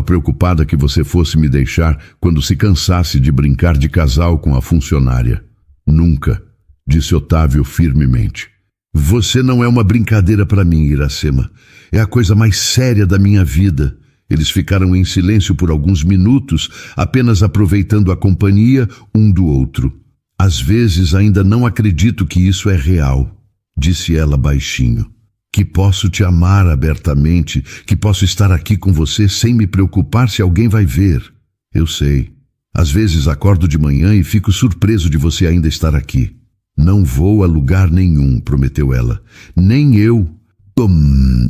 preocupada que você fosse me deixar quando se cansasse de brincar de casal com a funcionária. Nunca, disse Otávio firmemente. Você não é uma brincadeira para mim, Iracema. É a coisa mais séria da minha vida. Eles ficaram em silêncio por alguns minutos, apenas aproveitando a companhia um do outro. Às vezes ainda não acredito que isso é real, disse ela baixinho. Que posso te amar abertamente, que posso estar aqui com você sem me preocupar se alguém vai ver. Eu sei. Às vezes acordo de manhã e fico surpreso de você ainda estar aqui. Não vou a lugar nenhum, prometeu ela. Nem eu.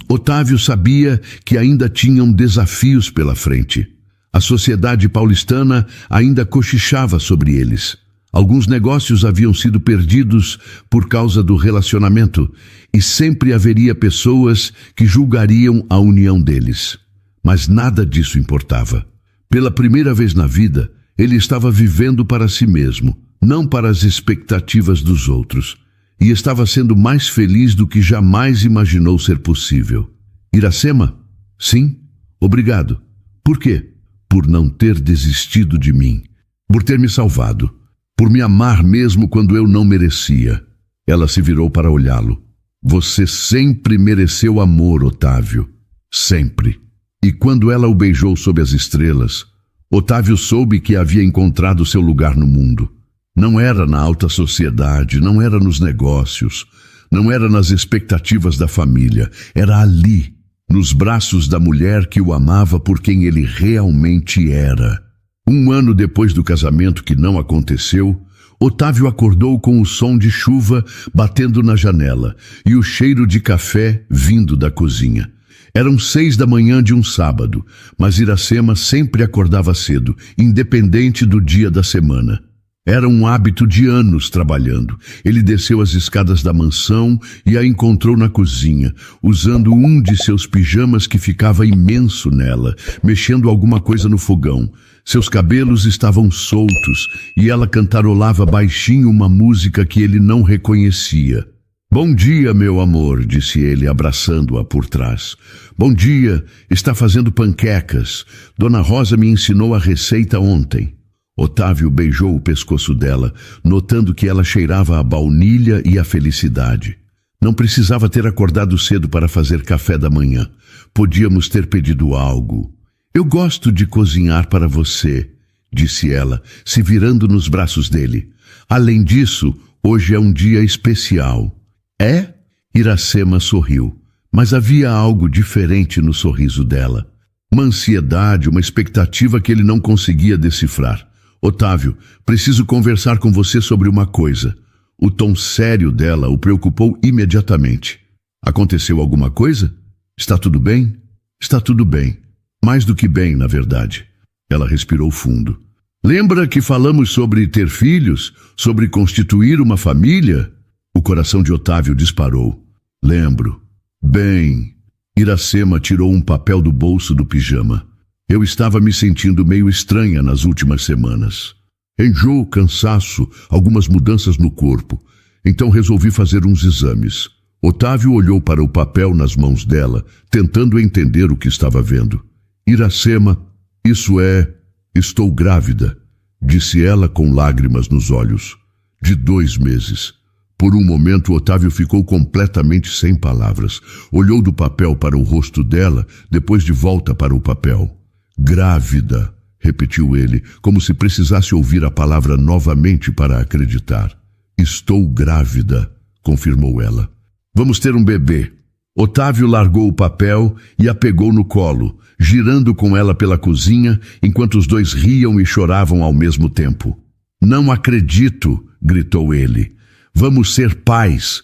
Otávio sabia que ainda tinham desafios pela frente. A sociedade paulistana ainda cochichava sobre eles. Alguns negócios haviam sido perdidos por causa do relacionamento e sempre haveria pessoas que julgariam a união deles. Mas nada disso importava. Pela primeira vez na vida, ele estava vivendo para si mesmo, não para as expectativas dos outros. E estava sendo mais feliz do que jamais imaginou ser possível. Iracema? Sim, obrigado. Por quê? Por não ter desistido de mim. Por ter me salvado. Por me amar mesmo quando eu não merecia. Ela se virou para olhá-lo. Você sempre mereceu amor, Otávio. Sempre. E quando ela o beijou sob as estrelas, Otávio soube que havia encontrado seu lugar no mundo. Não era na alta sociedade, não era nos negócios, não era nas expectativas da família. Era ali, nos braços da mulher que o amava por quem ele realmente era. 1 ano depois do casamento que não aconteceu, Otávio acordou com o som de chuva batendo na janela e o cheiro de café vindo da cozinha. Eram 6 da manhã de um sábado, mas Iracema sempre acordava cedo, independente do dia da semana. Era um hábito de anos trabalhando. Ele desceu as escadas da mansão e a encontrou na cozinha, usando um de seus pijamas que ficava imenso nela, mexendo alguma coisa no fogão. Seus cabelos estavam soltos e ela cantarolava baixinho uma música que ele não reconhecia. Bom dia, meu amor, disse ele, abraçando-a por trás. Bom dia, está fazendo panquecas. Dona Rosa me ensinou a receita ontem. Otávio beijou o pescoço dela, notando que ela cheirava a baunilha e a felicidade. Não precisava ter acordado cedo para fazer café da manhã. Podíamos ter pedido algo. Eu gosto de cozinhar para você, disse ela, se virando nos braços dele. Além disso, hoje é um dia especial. É? Iracema sorriu, mas havia algo diferente no sorriso dela. Uma ansiedade, uma expectativa que ele não conseguia decifrar. Otávio, preciso conversar com você sobre uma coisa. O tom sério dela o preocupou imediatamente. Aconteceu alguma coisa? Está tudo bem? Está tudo bem. Mais do que bem, na verdade. Ela respirou fundo. Lembra que falamos sobre ter filhos? Sobre constituir uma família? O coração de Otávio disparou. Lembro. Bem... Iracema tirou um papel do bolso do pijama. Eu estava me sentindo meio estranha nas últimas semanas. Enjoo, cansaço, algumas mudanças no corpo. Então resolvi fazer uns exames. Otávio olhou para o papel nas mãos dela, tentando entender o que estava vendo. Iracema, isso é... Estou grávida, disse ela com lágrimas nos olhos. De 2 meses. Por um momento, Otávio ficou completamente sem palavras. Olhou do papel para o rosto dela, depois de volta para o papel. Grávida, repetiu ele, como se precisasse ouvir a palavra novamente para acreditar. Estou grávida, confirmou ela. Vamos ter um bebê. Otávio largou o papel e a pegou no colo, girando com ela pela cozinha, enquanto os dois riam e choravam ao mesmo tempo. Não acredito, gritou ele. Vamos ser pais,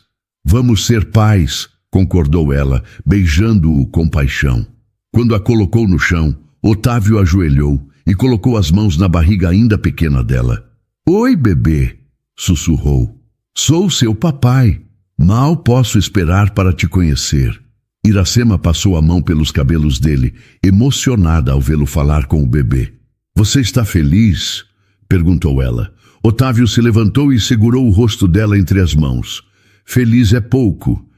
concordou ela, beijando-o com paixão. Quando a colocou no chão, Otávio ajoelhou e colocou as mãos na barriga ainda pequena dela. Oi, bebê, sussurrou. Sou seu papai. Mal posso esperar para te conhecer. Iracema passou a mão pelos cabelos dele, emocionada ao vê-lo falar com o bebê. Você está feliz? Perguntou ela. Otávio se levantou e segurou o rosto dela entre as mãos. Feliz é pouco.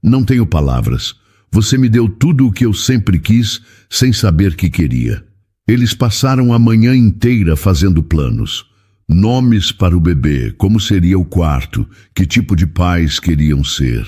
Não tenho palavras. Você me deu tudo o que eu sempre quis, sem saber que queria. Eles passaram a manhã inteira fazendo planos. Nomes para o bebê, como seria o quarto, que tipo de pais queriam ser.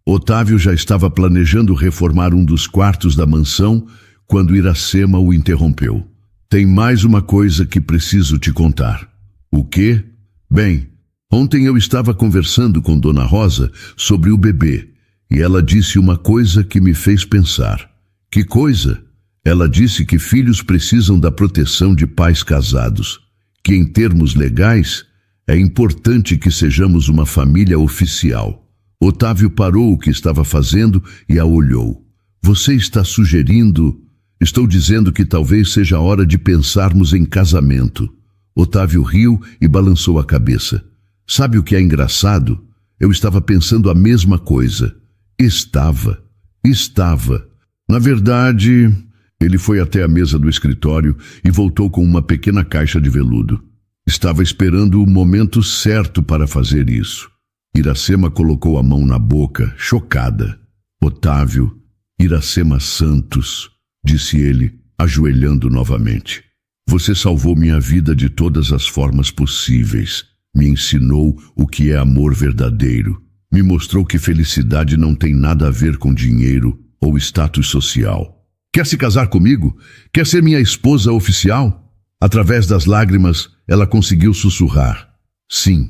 Otávio já estava planejando reformar um dos quartos da mansão, quando Iracema o interrompeu. Tem mais uma coisa que preciso te contar. O quê? Bem, ontem eu estava conversando com Dona Rosa sobre o bebê e ela disse uma coisa que me fez pensar. Que coisa? Ela disse que filhos precisam da proteção de pais casados, que em termos legais é importante que sejamos uma família oficial. Otávio parou o que estava fazendo e a olhou. Você está sugerindo... Estou dizendo que talvez seja a hora de pensarmos em casamento. Otávio riu e balançou a cabeça. Sabe o que é engraçado? Eu estava pensando a mesma coisa. Estava. Na verdade, ele foi até a mesa do escritório e voltou com uma pequena caixa de veludo. Estava esperando o momento certo para fazer isso. Iracema colocou a mão na boca, chocada. Otávio, Iracema Santos, disse ele, ajoelhando novamente. Você salvou minha vida de todas as formas possíveis. Me ensinou o que é amor verdadeiro. Me mostrou que felicidade não tem nada a ver com dinheiro ou status social. Quer se casar comigo? Quer ser minha esposa oficial? Através das lágrimas, ela conseguiu sussurrar. Sim,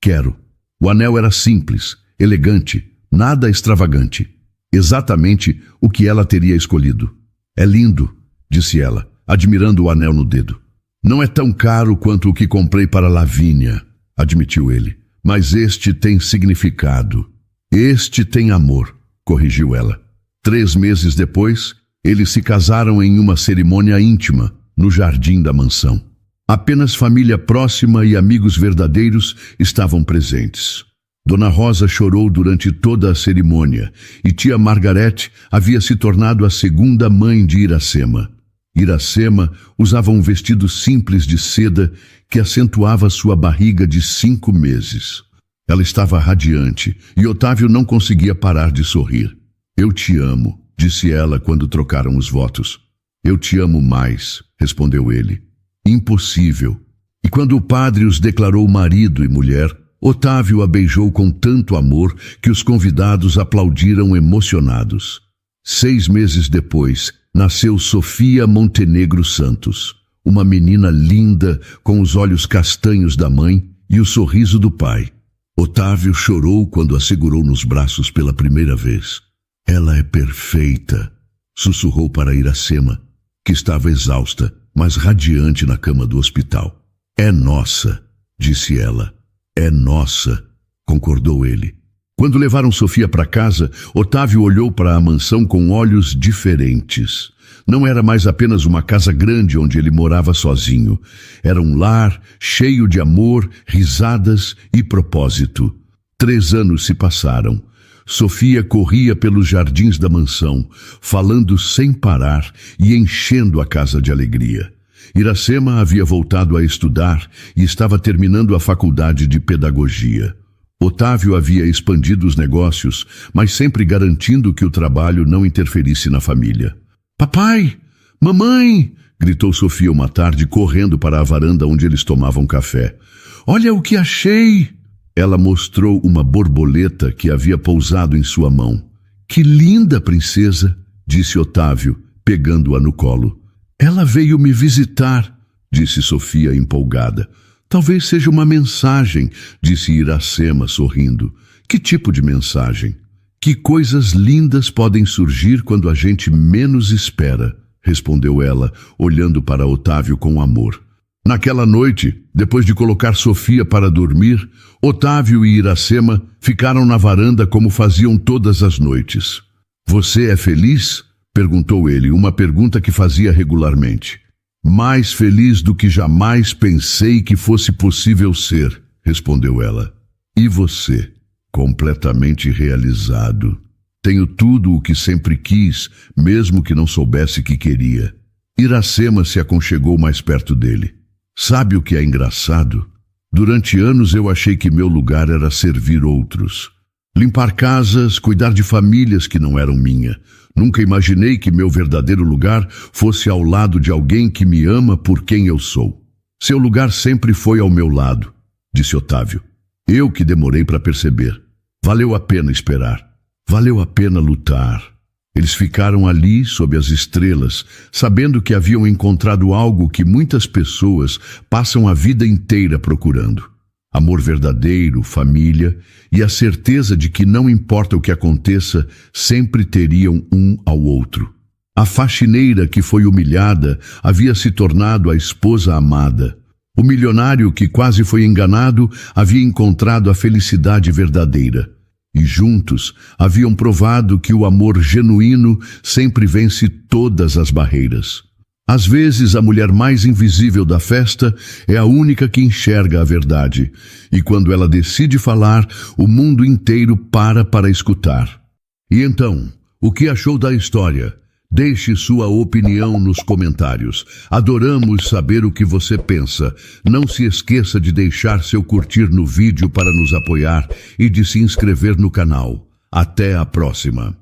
quero. O anel era simples, elegante, nada extravagante. Exatamente o que ela teria escolhido. É lindo, disse ela, admirando o anel no dedo. Não é tão caro quanto o que comprei para Lavínia, admitiu ele. Mas este tem significado. Este tem amor, corrigiu ela. 3 meses depois, eles se casaram em uma cerimônia íntima, no jardim da mansão. Apenas família próxima e amigos verdadeiros estavam presentes. Dona Rosa chorou durante toda a cerimônia e tia Margarete havia se tornado a segunda mãe de Iracema. Iracema usava um vestido simples de seda que acentuava sua barriga de 5 meses. Ela estava radiante e Otávio não conseguia parar de sorrir. Eu te amo, disse ela quando trocaram os votos. Eu te amo mais, respondeu ele. Impossível. E quando o padre os declarou marido e mulher, Otávio a beijou com tanto amor que os convidados aplaudiram emocionados. 6 meses depois, nasceu Sofia Montenegro Santos, uma menina linda com os olhos castanhos da mãe e o sorriso do pai. Otávio chorou quando a segurou nos braços pela primeira vez. Ela é perfeita, sussurrou para Iracema, que estava exausta, mas radiante na cama do hospital. É nossa, disse ela. É nossa, concordou ele. Quando levaram Sofia para casa, Otávio olhou para a mansão com olhos diferentes. Não era mais apenas uma casa grande onde ele morava sozinho. Era um lar cheio de amor, risadas e propósito. 3 anos se passaram. Sofia corria pelos jardins da mansão, falando sem parar e enchendo a casa de alegria. Iracema havia voltado a estudar e estava terminando a faculdade de pedagogia. Otávio havia expandido os negócios, mas sempre garantindo que o trabalho não interferisse na família. Papai! Mamãe! Gritou Sofia uma tarde, correndo para a varanda onde eles tomavam café. Olha o que achei! Ela mostrou uma borboleta que havia pousado em sua mão. Que linda, princesa! Disse Otávio, pegando-a no colo. Ela veio me visitar, disse Sofia empolgada. Talvez seja uma mensagem, disse Iracema sorrindo. Que tipo de mensagem? Que coisas lindas podem surgir quando a gente menos espera, respondeu ela, olhando para Otávio com amor. Naquela noite, depois de colocar Sofia para dormir, Otávio e Iracema ficaram na varanda como faziam todas as noites. Você é feliz? Perguntou ele, uma pergunta que fazia regularmente. Mais feliz do que jamais pensei que fosse possível ser, respondeu ela. E você? Completamente realizado. Tenho tudo o que sempre quis, mesmo que não soubesse que queria. Iracema se aconchegou mais perto dele. Sabe o que é engraçado? Durante anos eu achei que meu lugar era servir outros. Limpar casas, cuidar de famílias que não eram minha. Nunca imaginei que meu verdadeiro lugar fosse ao lado de alguém que me ama por quem eu sou. Seu lugar sempre foi ao meu lado, disse Otávio. Eu que demorei para perceber. Valeu a pena esperar. Valeu a pena lutar. Eles ficaram ali sob as estrelas, sabendo que haviam encontrado algo que muitas pessoas passam a vida inteira procurando. Amor verdadeiro, família e a certeza de que não importa o que aconteça, sempre teriam um ao outro. A faxineira que foi humilhada havia se tornado a esposa amada. O milionário que quase foi enganado havia encontrado a felicidade verdadeira. E juntos haviam provado que o amor genuíno sempre vence todas as barreiras. Às vezes, a mulher mais invisível da festa é a única que enxerga a verdade. E quando ela decide falar, o mundo inteiro para escutar. E então, o que achou da história? Deixe sua opinião nos comentários. Adoramos saber o que você pensa. Não se esqueça de deixar seu curtir no vídeo para nos apoiar e de se inscrever no canal. Até a próxima!